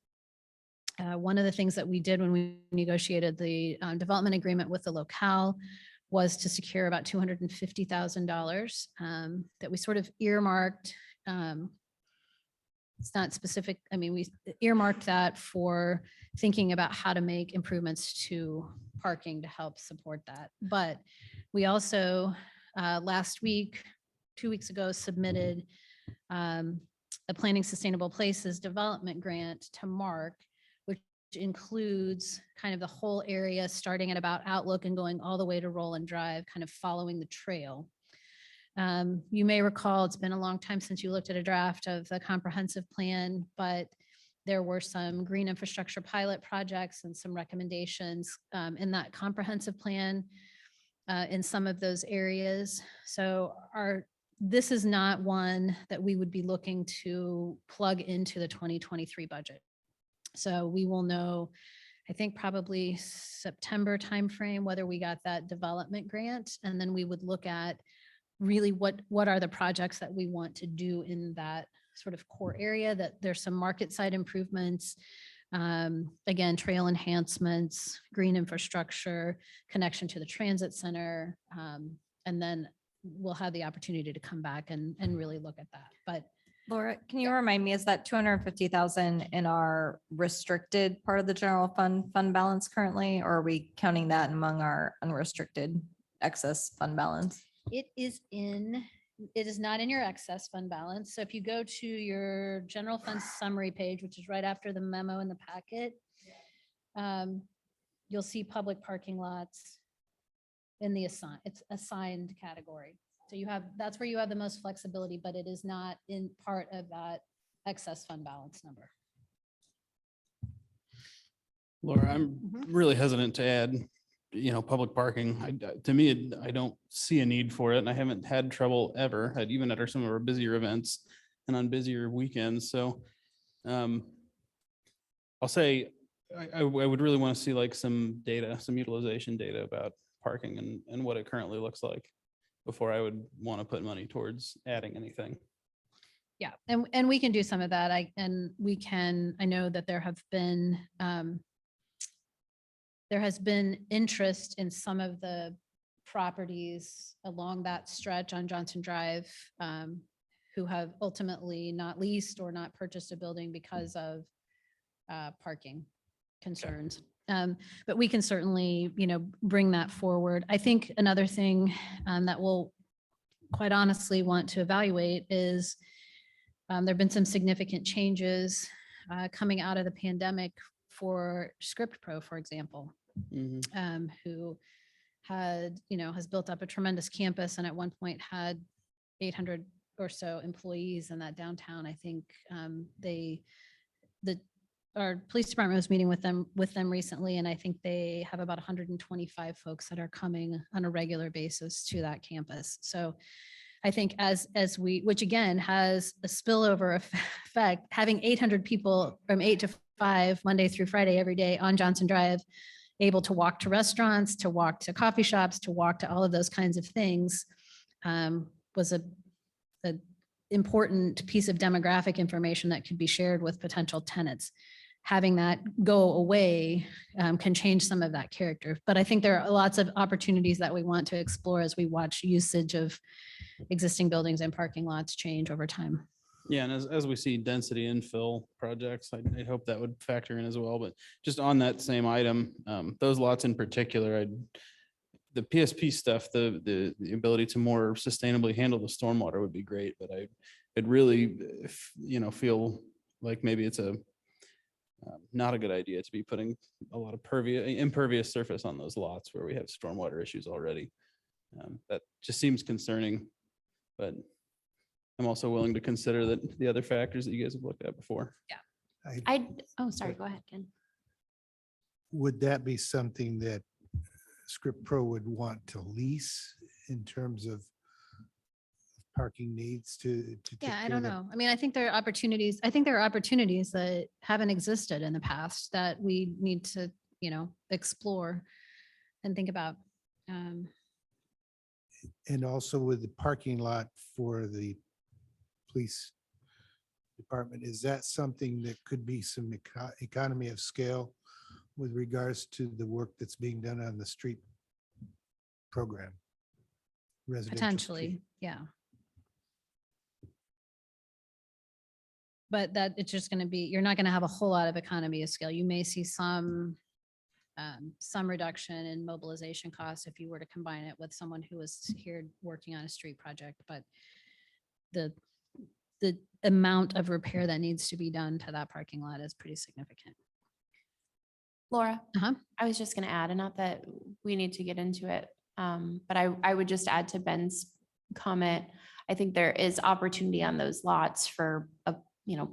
Speaker 2: One of the things that we did when we negotiated the development agreement with the locale was to secure about $250,000 that we sort of earmarked. It's not specific. I mean, we earmarked that for thinking about how to make improvements to parking to help support that. But we also last week, 2 weeks ago, submitted a Planning Sustainable Places development grant to Mark, which includes kind of the whole area starting at about Outlook and going all the way to Roland Drive, kind of following the trail. You may recall, it's been a long time since you looked at a draft of the comprehensive plan, but there were some green infrastructure pilot projects and some recommendations in that comprehensive plan in some of those areas. So this is not one that we would be looking to plug into the 2023 budget. So we will know, I think probably September timeframe, whether we got that development grant, and then we would look at really what are the projects that we want to do in that sort of core area, that there's some market side improvements, again, trail enhancements, green infrastructure, connection to the transit center, and then we'll have the opportunity to come back and really look at that. But
Speaker 1: Laura, can you remind me, is that 250,000 in our restricted part of the general fund balance currently, or are we counting that among our unrestricted excess fund balance?
Speaker 2: it is not in your excess fund balance. So if you go to your general fund summary page, which is right after the memo in the packet, you'll see public parking lots in the assigned category. So that's where you have the most flexibility, but it is not in part of that excess fund balance number.
Speaker 7: Laura, I'm really hesitant to add, public parking. To me, I don't see a need for it, and I haven't had trouble ever, even at some of our busier events and on busier weekends. So I'll say I would really want to see like some data, some utilization data about parking and what it currently looks like before I would want to put money towards adding anything.
Speaker 2: Yeah, and we can do some of that. I know that there has been interest in some of the properties along that stretch on Johnson Drive who have ultimately not leased or not purchased a building because of parking. concerns. But we can certainly, bring that forward. I think another thing that we'll quite honestly want to evaluate is there've been some significant changes coming out of the pandemic for Script Pro, for example, who had, has built up a tremendous campus and at one point had 800 or so employees in that downtown. I think our police department was meeting with them recently, and I think they have about 125 folks that are coming on a regular basis to that campus. So I think which again has a spillover effect, having 800 people from 8 to 5, Monday through Friday, every day on Johnson Drive, able to walk to restaurants, to walk to coffee shops, to walk to all of those kinds of things, was a important piece of demographic information that could be shared with potential tenants. Having that go away can change some of that character. But I think there are lots of opportunities that we want to explore as we watch usage of existing buildings and parking lots change over time.
Speaker 7: Yeah, and as we see density infill projects, I hope that would factor in as well. But just on that same item, those lots in particular, the PSP stuff, the ability to more sustainably handle the stormwater would be great. But I'd really, feel like maybe it's not a good idea to be putting a lot of impervious surface on those lots where we have stormwater issues already. That just seems concerning, but I'm also willing to consider that the other factors that you guys have looked at before.
Speaker 6: Sorry, go ahead, Ken.
Speaker 4: Would that be something that Script Pro would want to lease in terms of parking needs to take
Speaker 2: Yeah, I
Speaker 4: care
Speaker 2: don't
Speaker 4: of that?
Speaker 2: know. I mean, I think there are opportunities that haven't existed in the past that we need to, explore and think about.
Speaker 4: And also with the parking lot for the police department, is that something that could be some economy of scale with regards to the work that's being done on the street program? Residential street.
Speaker 2: Potentially, yeah. But that it's just going to be, you're not going to have a whole lot of economy of scale. You may see some reduction in mobilization costs if you were to combine it with someone who was here working on a street project, but the amount of repair that needs to be done to that parking lot is pretty significant.
Speaker 6: Laura,
Speaker 2: Uh-huh.
Speaker 6: I was just going to add, and not that we need to get into it, but I would just add to Ben's comment. I think there is opportunity on those lots for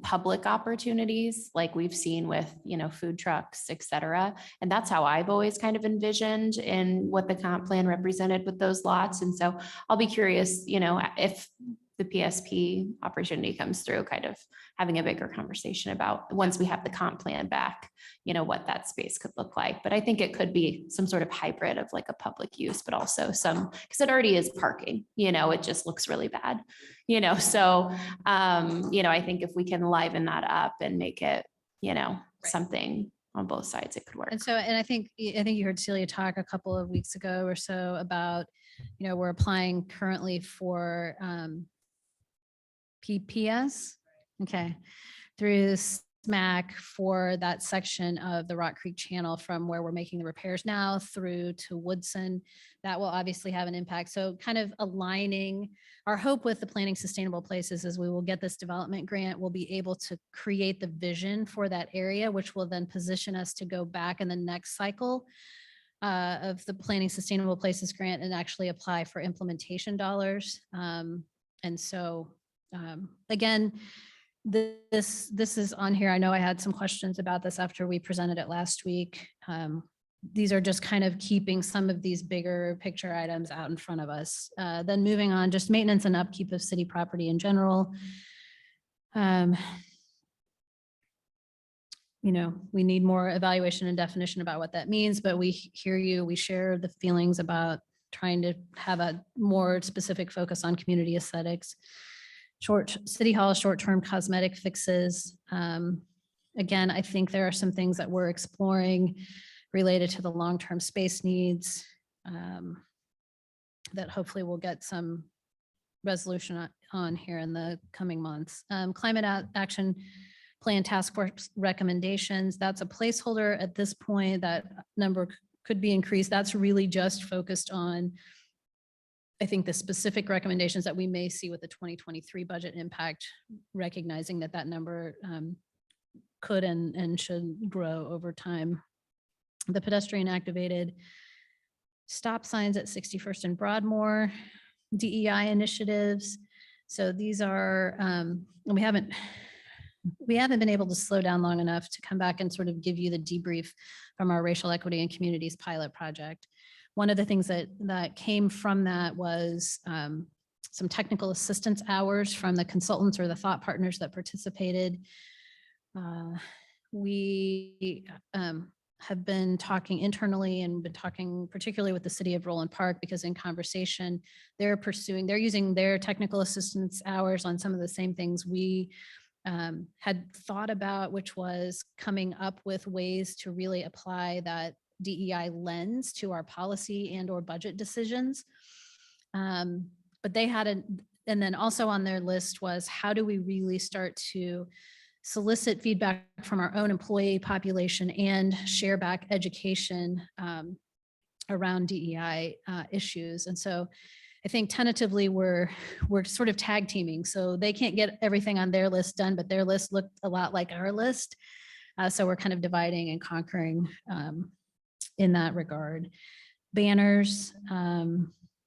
Speaker 6: public opportunities like we've seen with, food trucks, et cetera. And that's how I've always kind of envisioned in what the comp plan represented with those lots. And so I'll be curious, if the PSP opportunity comes through, kind of having a bigger conversation about once we have the comp plan back, what that space could look like. But I think it could be some sort of hybrid of like a public use, but also because it already is parking, it just looks really bad, so, I think if we can liven that up and make it, something on both sides, it could work.
Speaker 2: And so, and I think you heard Celia talk a couple of weeks ago or so about, we're applying currently for PPS, okay, through SMAC for that section of the Rock Creek Channel from where we're making the repairs now through to Woodson. That will obviously have an impact. So kind of aligning, our hope with the Planning Sustainable Places is we will get this development grant. We'll be able to create the vision for that area, which will then position us to go back in the next cycle of the Planning Sustainable Places grant and actually apply for implementation dollars. And so again, this is on here. I know I had some questions about this after we presented it last week. These are just kind of keeping some of these bigger picture items out in front of us. Then moving on, just maintenance and upkeep of city property in general. We need more evaluation and definition about what that means, but we hear you. We share the feelings about trying to have a more specific focus on community aesthetics. City Hall short-term cosmetic fixes. Again, I think there are some things that we're exploring related to the long-term space needs that hopefully we'll get some resolution on here in the coming months. Climate action Plan task force recommendations, that's a placeholder at this point. That number could be increased. That's really just focused on, I think, the specific recommendations that we may see with the 2023 budget impact, recognizing that that number could and should grow over time. The pedestrian activated stop signs at 61st and Broadmoor, DEI initiatives. So these are, we haven't been able to slow down long enough to come back and sort of give you the debrief from our racial equity and communities pilot project. One of the things that came from that was some technical assistance hours from the consultants or the thought partners that participated. We have been talking internally and been talking particularly with the city of Roland Park, because in conversation, they're using their technical assistance hours on some of the same things we had thought about, which was coming up with ways to really apply that DEI lens to our policy and or budget decisions. But they had and then also on their list was, how do we really start to solicit feedback from our own employee population and share back education around DEI issues. And so I think tentatively we're sort of tag teaming. So they can't get everything on their list done, but their list looked a lot like our list. So we're kind of dividing and conquering in that regard. Banners,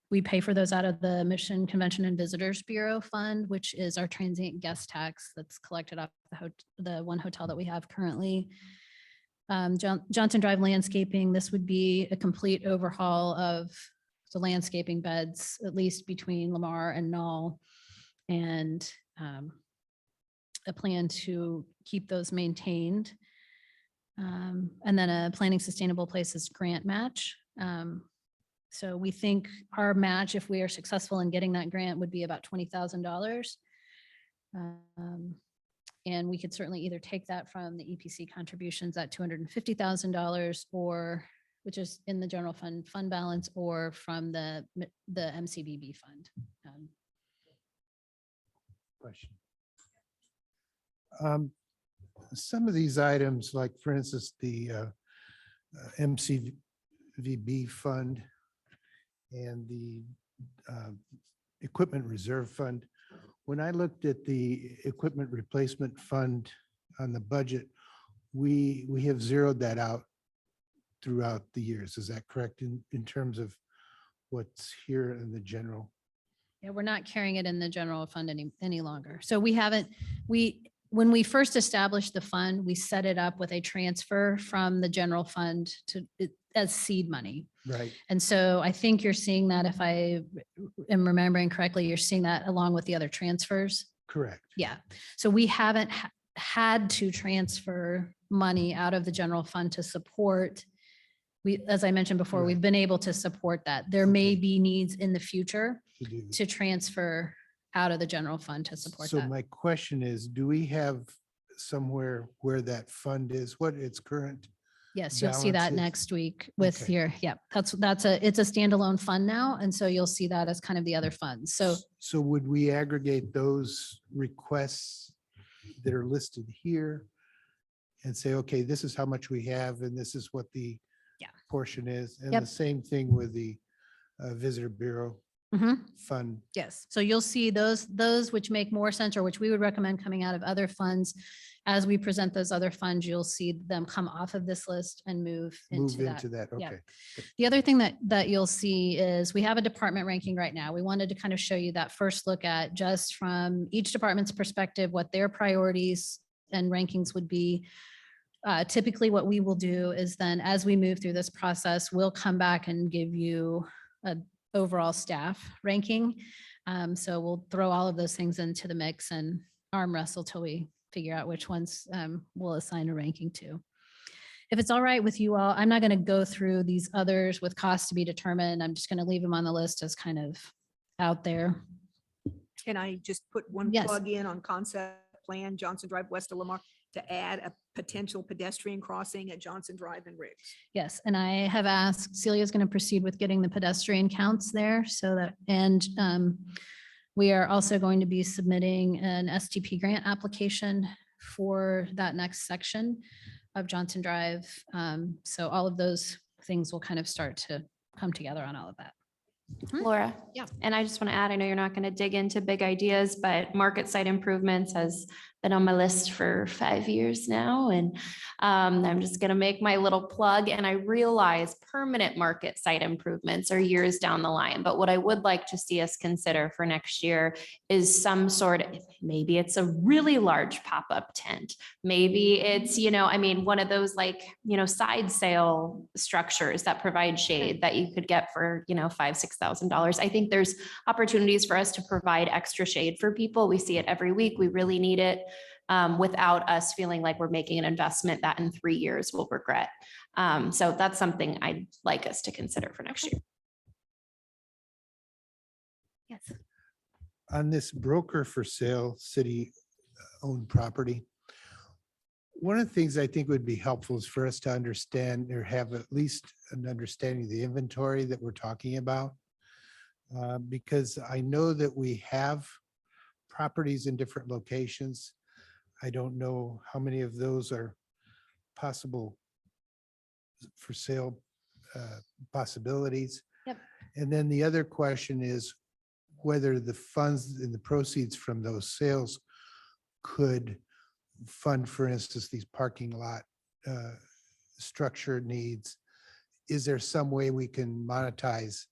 Speaker 2: we pay for those out of the Mission Convention and Visitors Bureau Fund, which is our transient guest tax that's collected off the one hotel that we have currently. Johnson Drive landscaping, this would be a complete overhaul of the landscaping beds, at least between Lamar and Knoll, and a plan to keep those maintained. And then a Planning Sustainable Places grant match. So we think our match, if we are successful in getting that grant, would be about $20,000. And we could certainly either take that from the EPC contributions at $250,000, or which is in the general fund balance, or from the MCBB fund.
Speaker 4: Question. Some of these items, like for instance, the MCVB fund and the equipment reserve fund, when I looked at the equipment replacement fund on the budget, we have zeroed that out throughout the years. Is that correct in terms of what's here in the general?
Speaker 2: Yeah, we're not carrying it in the general fund any longer. So when we first established the fund, we set it up with a transfer from the general fund as seed money.
Speaker 4: Right.
Speaker 2: And so I think you're seeing that, if I am remembering correctly, you're seeing that along with the other transfers.
Speaker 4: Correct.
Speaker 2: Yeah. So we haven't had to transfer money out of the general fund to support. As I mentioned before,
Speaker 4: Right.
Speaker 2: we've been able to support that. There may
Speaker 4: Okay.
Speaker 2: be needs in the future
Speaker 4: To do.
Speaker 2: to transfer out of the general fund to support
Speaker 4: So
Speaker 2: that.
Speaker 4: my question is, do we have somewhere where that fund is, what its current?
Speaker 2: Yes, you'll see that
Speaker 4: balances?
Speaker 2: next week with
Speaker 4: Okay.
Speaker 2: your, yeah, it's a standalone fund now. And so you'll see that as kind of the other funds. So
Speaker 4: So would we aggregate those requests that are listed here and say, okay, this is how much we have and this is what the
Speaker 2: Yeah.
Speaker 4: portion is? And
Speaker 2: Yep.
Speaker 4: the same thing with the Visitor Bureau
Speaker 2: mhm,
Speaker 4: fund.
Speaker 2: yes, so you'll see those which make more sense, or which we would recommend coming out of other funds. As we present those other funds, you'll see them come off of this list and move into that. Yeah.
Speaker 4: Okay.
Speaker 2: The other thing that you'll see is we have a department ranking right now. We wanted to kind of show you that first look at, just from each department's perspective, what their priorities and rankings would be. Typically what we will do is then, as we move through this process, we'll come back and give you a overall staff ranking. So we'll throw all of those things into the mix and arm wrestle till we figure out which ones we'll assign a ranking to. If it's all right with you all, I'm not going to go through these others with costs to be determined. I'm just going to leave them on the list as kind of out there.
Speaker 3: Can I just put one
Speaker 2: Yes.
Speaker 3: plug in on concept plan, Johnson Drive west of Lamar, to add a potential pedestrian crossing at Johnson Drive and Riggs?
Speaker 2: Yes, and I have asked, Celia's going to proceed with getting the pedestrian counts there, so that, and we are also going to be submitting an STP grant application for that next section of Johnson Drive. So all of those things will kind of start to come together on all of that.
Speaker 6: Laura?
Speaker 2: Yeah.
Speaker 6: And I just want to add, I know you're not going to dig into big ideas, but market site improvements has been on my list for 5 years now. And I'm just going to make my little plug. And I realize permanent market site improvements are years down the line. But what I would like to see us consider for next year is some sort of, maybe it's a really large pop-up tent. Maybe it's, I mean, one of those like, side sale structures that provide shade that you could get for, $5,000-$6,000. I think there's opportunities for us to provide extra shade for people. We see it every week. We really need it, without us feeling like we're making an investment that in 3 years we'll regret. So that's something I'd like us to consider for next year.
Speaker 2: Yes.
Speaker 4: On this broker for sale, city-owned property, one of the things I think would be helpful is for us to understand or have at least an understanding of the inventory that we're talking about. Because I know that we have properties in different locations. I don't know how many of those are possible for sale possibilities.
Speaker 2: Yep.
Speaker 4: And then the other question is whether the funds and the proceeds from those sales could fund, for instance, these parking lot structure needs. Is there some way we can monetize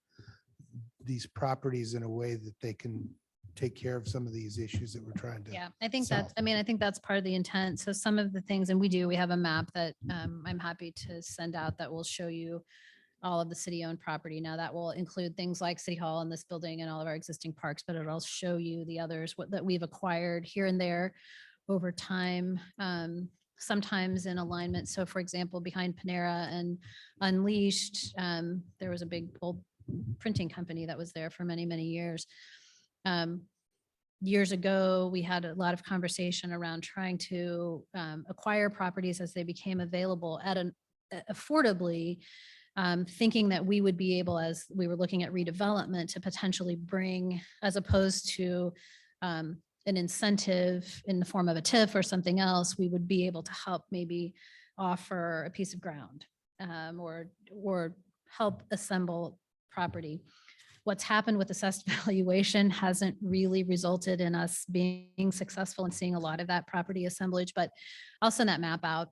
Speaker 4: these properties in a way that they can take care of some of these issues that we're trying to?
Speaker 2: Yeah, I think
Speaker 4: solve?
Speaker 2: I think that's part of the intent. So some of the things, and we have a map that I'm happy to send out that will show you all of the city-owned property. Now that will include things like City Hall and this building and all of our existing parks, but it'll show you the others that we've acquired here and there over time, sometimes in alignment. So for example, behind Panera and Unleashed, there was a big old printing company that was there for many, many years. Years ago, we had a lot of conversation around trying to acquire properties as they became available at an affordably, thinking that we would be able, as we were looking at redevelopment, to potentially bring, as opposed to an incentive in the form of a TIF or something else, we would be able to help maybe offer a piece of ground or help assemble property. What's happened with assessed valuation hasn't really resulted in us being successful in seeing a lot of that property assemblage, but I'll send that map out.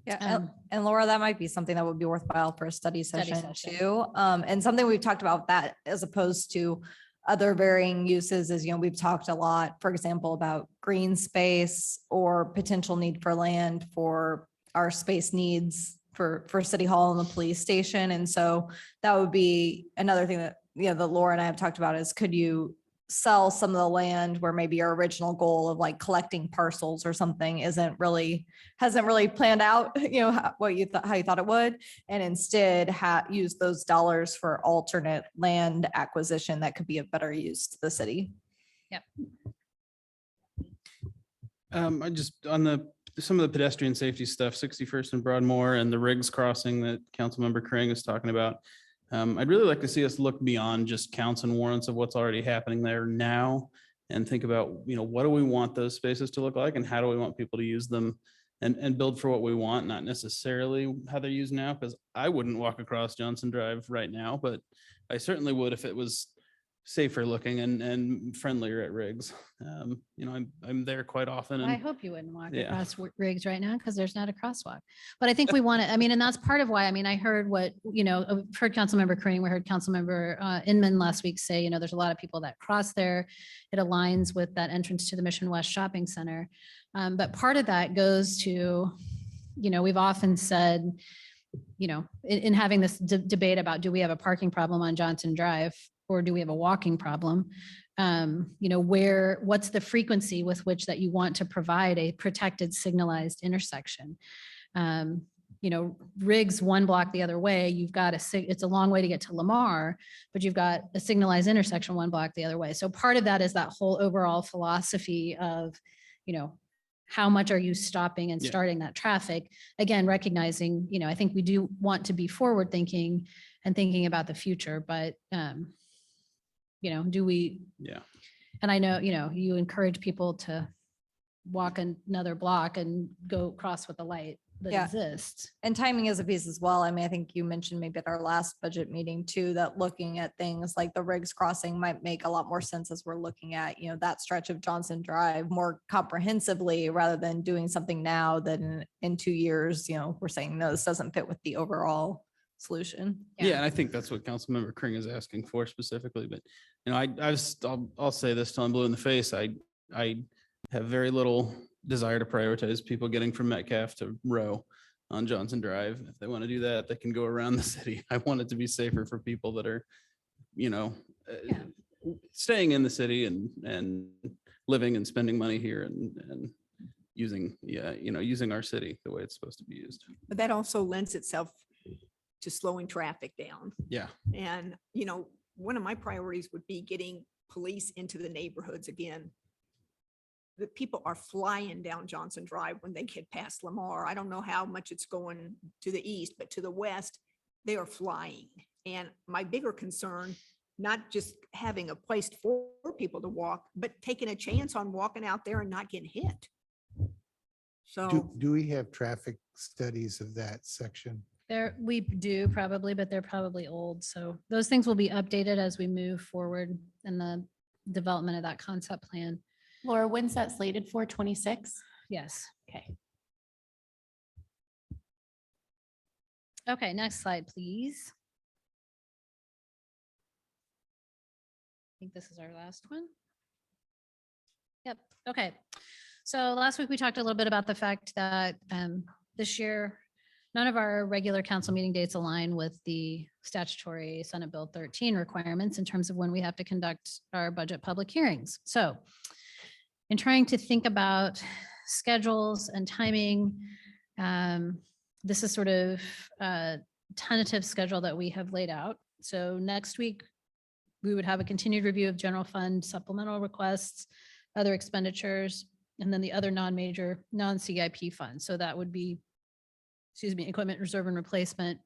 Speaker 1: Yeah, and Laura, that might be something that would be worthwhile for a study
Speaker 2: Study
Speaker 1: session
Speaker 2: session.
Speaker 1: too. And something we've talked about that as opposed to other varying uses is, we've talked a lot, for example, about green space or potential need for land for our space needs for City Hall and the police station. And so that would be another thing that, that Laura and I have talked about is, could you sell some of the land where maybe your original goal of like collecting parcels or something hasn't really planned out, how you thought it would, and instead use those dollars for alternate land acquisition that could be of better use to the city.
Speaker 2: Yep.
Speaker 7: I just, on some of the pedestrian safety stuff, 61st and Broadmoor and the Riggs crossing that Councilmember Crane was talking about. I'd really like to see us look beyond just counts and warrants of what's already happening there now and think about, what do we want those spaces to look like and how do we want people to use them and build for what we want, not necessarily how they're used now, because I wouldn't walk across Johnson Drive right now, but I certainly would if it was safer looking and friendlier at Riggs. I'm there quite often.
Speaker 2: I
Speaker 7: And
Speaker 2: hope you wouldn't walk
Speaker 7: Yeah.
Speaker 2: across Riggs right now because there's not a crosswalk. But I think we want to, and that's part of why, I heard what, heard Councilmember Crane, we heard Councilmember Inman last week say, there's a lot of people that cross there. It aligns with that entrance to the Mission West Shopping Center. But part of that goes to, we've often said, in having this debate about, do we have a parking problem on Johnson Drive or do we have a walking problem? What's the frequency with which that you want to provide a protected signalized intersection? Riggs one block the other way, you've got it's a long way to get to Lamar, but you've got a signalized intersection one block the other way. So part of that is that whole overall philosophy of, how much are you stopping and
Speaker 7: Yeah.
Speaker 2: starting that traffic? Again, recognizing, I think we do want to be forward thinking and thinking about the future, but do we?
Speaker 7: Yeah.
Speaker 2: And I know, you encourage people to walk another block and go cross with the light that
Speaker 1: Yeah.
Speaker 2: exists.
Speaker 1: And timing is a piece as well. I mean, I think you mentioned maybe at our last budget meeting too, that looking at things like the Riggs Crossing might make a lot more sense as we're looking at, that stretch of Johnson Drive more comprehensively rather than doing something now that in 2 years, we're saying, no, this doesn't fit with the overall solution.
Speaker 7: Yeah, and I think that's what Councilmember Kring is asking for specifically, but, I'll say this till I'm blue in the face. I have very little desire to prioritize people getting from Metcalf to Row on Johnson Drive. If they want to do that, they can go around the city. I want it to be safer for people that are, staying in the city and living and spending money here and using, using our city the way it's supposed to be used.
Speaker 3: But that also lends itself to slowing traffic down.
Speaker 7: Yeah.
Speaker 3: And, one of my priorities would be getting police into the neighborhoods again. The people are flying down Johnson Drive when they get past Lamar. I don't know how much it's going to the east, but to the west, they are flying. And my bigger concern, not just having a place for people to walk, but taking a chance on walking out there and not getting hit. So,
Speaker 4: Do we have traffic studies of that section?
Speaker 2: We do probably, but they're probably old. So those things will be updated as we move forward in the development of that concept plan.
Speaker 6: Laura, when's that slated for? 26?
Speaker 2: Yes.
Speaker 6: Okay.
Speaker 2: Okay, next slide, please. I think this is our last one. Yep, okay. So last week we talked a little bit about the fact that this year, none of our regular council meeting dates align with the statutory Senate Bill 13 requirements in terms of when we have to conduct our budget public hearings. So in trying to think about schedules and timing, this is sort of a tentative schedule that we have laid out. So next week, we would have a continued review of general fund supplemental requests, other expenditures, and then the other non-major, non-CIP funds. So that would be, equipment reserve and replacement,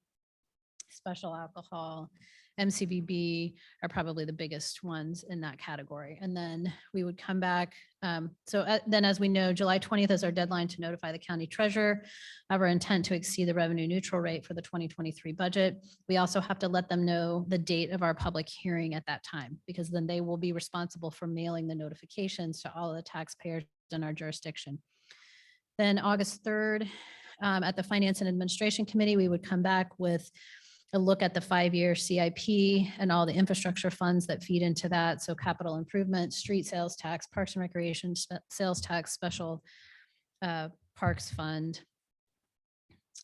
Speaker 2: special alcohol, MCVB are probably the biggest ones in that category. And then we would come back. Then as we know, July 20th is our deadline to notify the county treasurer of our intent to exceed the revenue neutral rate for the 2023 budget. We also have to let them know the date of our public hearing at that time, because then they will be responsible for mailing the notifications to all of the taxpayers in our jurisdiction. Then August 3rd, at the Finance and Administration Committee, we would come back with a look at the 5-year CIP and all the infrastructure funds that feed into that. So capital improvement, street sales tax, parks and recreation, sales tax, special parks fund.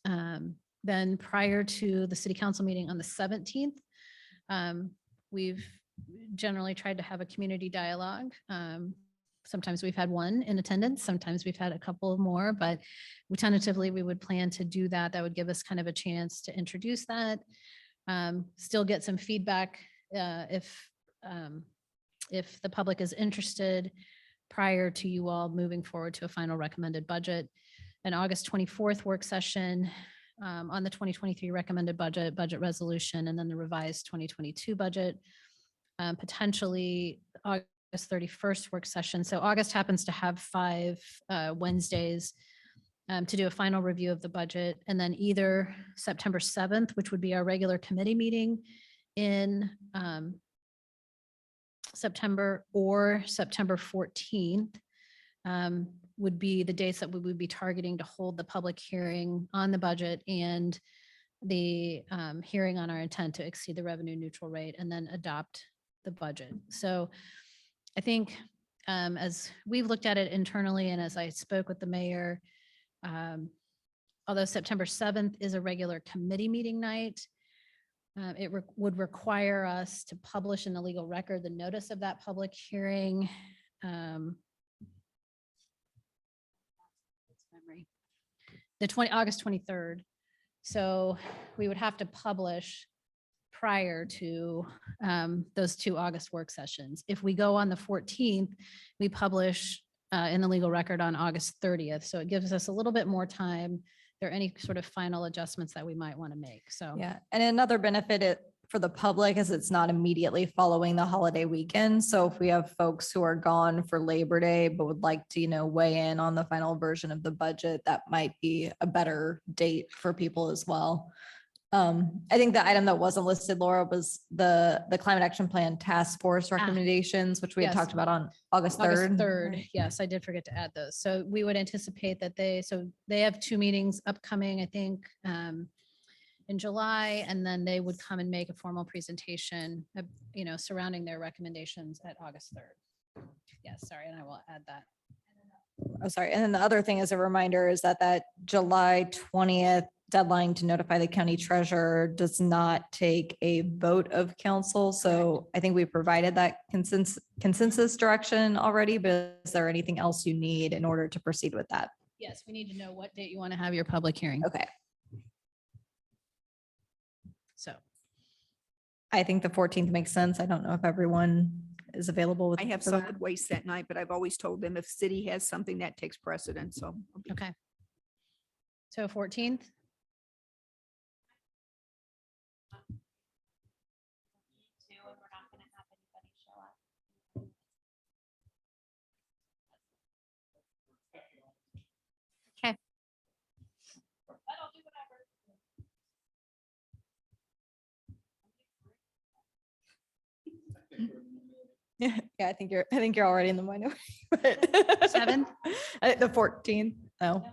Speaker 2: Then prior to the city council meeting on the 17th, we've generally tried to have a community dialogue. Sometimes we've had one in attendance, sometimes we've had a couple more, but we would plan to do that. That would give us kind of a chance to introduce that, still get some feedback if the public is interested prior to you all moving forward to a final recommended budget. An August 24th work session on the 2023 recommended budget resolution, and then the revised 2022 budget, potentially August 31st work session. So August happens to have 5 Wednesdays to do a final review of the budget, and then either September 7th, which would be our regular committee meeting in September, or September 14th would be the dates that we would be targeting to hold the public hearing on the budget and the hearing on our intent to exceed the revenue neutral rate and then adopt the budget. So I think as we've looked at it internally and as I spoke with the mayor, although September 7th is a regular committee meeting night, it would require us to publish in the legal record the notice of that public hearing. August 23rd. So we would have to publish prior to those 2 August work sessions. If we go on the 14th, we publish in the legal record on August 30th. So it gives us a little bit more time. If there are any sort of final adjustments that we might want to make. So
Speaker 1: Yeah, and another benefit for the public as it's not immediately following the holiday weekend. So if we have folks who are gone for Labor Day, but would like to, weigh in on the final version of the budget, that might be a better date for people as well. I think the item that wasn't listed, Laura, was the Climate Action Plan Task Force recommendations, which we had
Speaker 2: yes.
Speaker 1: talked about on August
Speaker 2: August
Speaker 1: 3rd.
Speaker 2: 3rd. Yes, I did forget to add those. So we would anticipate that they have 2 meetings upcoming, I think, in July, and then they would come and make a formal presentation, surrounding their recommendations at August 3rd. Yes, sorry, and I will add that.
Speaker 1: Oh, sorry. And then the other thing as a reminder is that July 20th deadline to notify the county treasurer does not take a vote of council. So I think we provided that consensus direction already, but is there anything else you need in order to proceed with that?
Speaker 2: Yes, we need to know what date you want to have your public hearing.
Speaker 1: Okay.
Speaker 2: So
Speaker 1: I think the 14th makes sense. I don't know if everyone is available.
Speaker 3: I have
Speaker 1: for that.
Speaker 3: solid waste that night, but I've always told them if city has something that takes precedence, so. I'll be-
Speaker 2: okay. So 14th.
Speaker 1: Yeah, I think you're already in the minority.
Speaker 2: 7th?
Speaker 1: The 14th, no.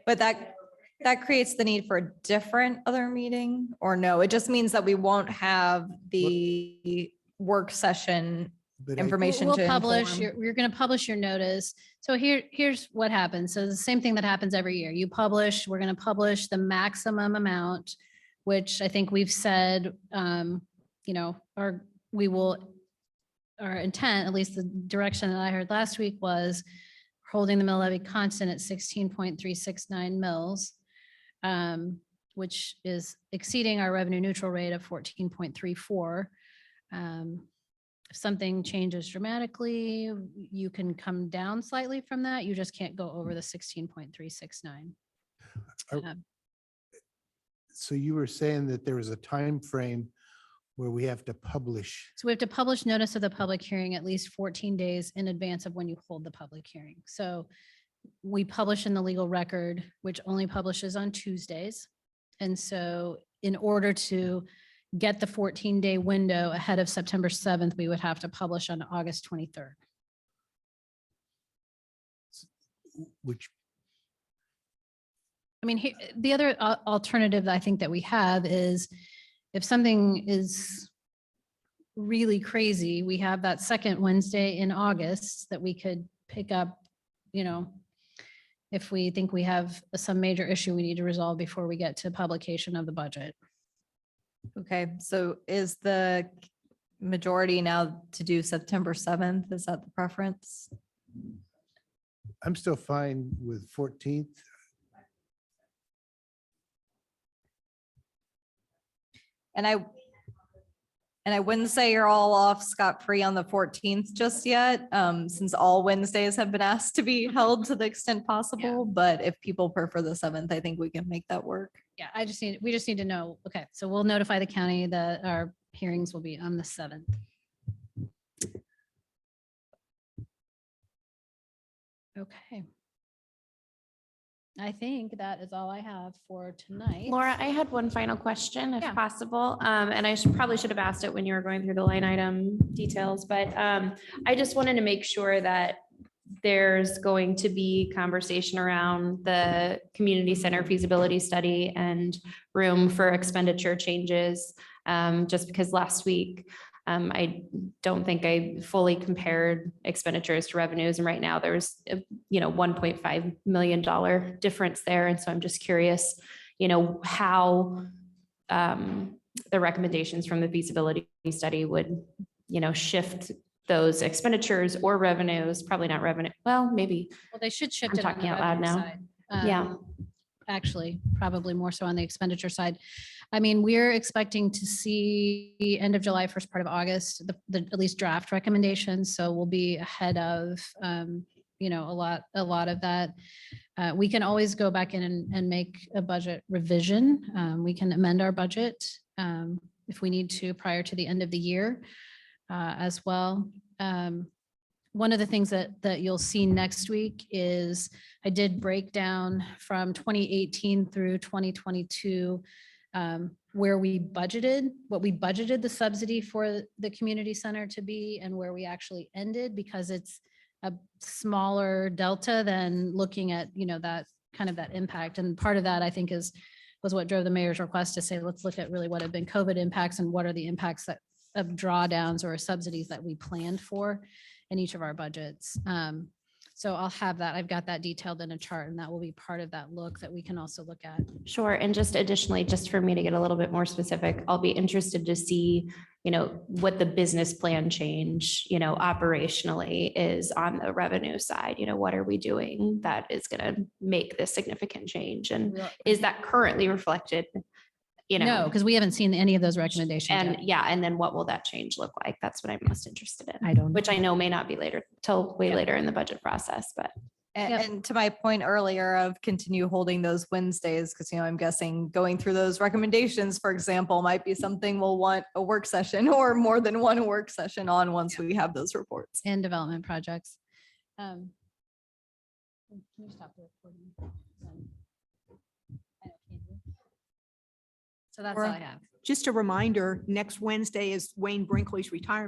Speaker 1: But that creates the need for a different other meeting, or no? It just means that we won't have the work session
Speaker 4: But
Speaker 1: information
Speaker 2: We'll
Speaker 1: to
Speaker 2: publish
Speaker 1: inform.
Speaker 2: we're going to publish your notice. So here's what happens. So the same thing that happens every year. We're going to publish the maximum amount, which I think we've said, our intent, at least the direction that I heard last week, was holding the mill levy constant at 16.369 mils, which is exceeding our revenue neutral rate of 14.34. If something changes dramatically, you can come down slightly from that. You just can't go over the 16.369.
Speaker 4: So you were saying that there was a time frame where we have to publish.
Speaker 2: So we have to publish notice of the public hearing at least 14 days in advance of when you hold the public hearing. So we publish in the legal record, which only publishes on Tuesdays. And so in order to get the 14-day window ahead of September 7th, we would have to publish on August 23rd.
Speaker 4: Which,
Speaker 2: I mean, the other alternative that I think that we have is if something is really crazy, we have that second Wednesday in August that we could pick up, if we think we have some major issue we need to resolve before we get to publication of the budget.
Speaker 1: Okay, so is the majority now to do September 7th? Is that the preference?
Speaker 4: I'm still fine with 14th.
Speaker 1: And I wouldn't say you're all off scot-free on the 14th just yet, since all Wednesdays have been asked to be held to the extent possible. But if people prefer the 7th, I think we can make that work.
Speaker 2: Yeah, we just need to know. Okay, so we'll notify the county that our hearings will be on the 7th. Okay. I think that is all I have for tonight.
Speaker 6: Laura, I had one final question if
Speaker 2: Yeah.
Speaker 6: possible. And I probably should have asked it when you were going through the line item details, but I just wanted to make sure that there's going to be conversation around the community center feasibility study and room for expenditure changes. Just because last week, I don't think I fully compared expenditures to revenues. And right now there's, $1.5 million difference there. And so I'm just curious, how the recommendations from the feasibility study would, shift those expenditures or revenues, probably not revenue. Well, maybe.
Speaker 2: Well, they should shift
Speaker 6: I'm
Speaker 2: it on
Speaker 6: talking
Speaker 2: the
Speaker 6: out loud
Speaker 2: revenue
Speaker 6: now.
Speaker 2: side.
Speaker 6: Yeah.
Speaker 2: Actually, probably more so on the expenditure side. I mean, we're expecting to see end of July, first part of August, the at least draft recommendations. So we'll be ahead of, a lot of that. We can always go back in and make a budget revision. We can amend our budget if we need to prior to the end of the year as well. One of the things that you'll see next week is I did break down from 2018 through 2022 where we budgeted, what we budgeted the subsidy for the community center to be and where we actually ended, because it's a smaller delta than looking at, that kind of that impact. And part of that, I think, was what drove the mayor's request to say, let's look at really what have been COVID impacts and what are the impacts of drawdowns or subsidies that we planned for in each of our budgets. So I'll have that. I've got that detailed in a chart, and that will be part of that look that we can also look at.
Speaker 6: Sure. And just additionally, just for me to get a little bit more specific, I'll be interested to see, what the business plan change, operationally is on the revenue side. What are we doing that is going to make this significant change? And is that currently reflected?
Speaker 2: No, because we haven't seen any of those recommendations
Speaker 6: And
Speaker 2: yet.
Speaker 6: and then what will that change look like? That's what I'm most interested in.
Speaker 2: I don't know.
Speaker 6: Which I know may not be later till way later in the budget process, but
Speaker 2: Yep.
Speaker 1: And to my point earlier of continue holding those Wednesdays, because, I'm guessing going through those recommendations, for example, might be something we'll want a work session or more than one work session on once we have those reports.
Speaker 2: And development projects. Can you stop the recording? I don't know, can you? So that's all I have.
Speaker 3: Just a reminder, next Wednesday is Wayne Brinkley's retirement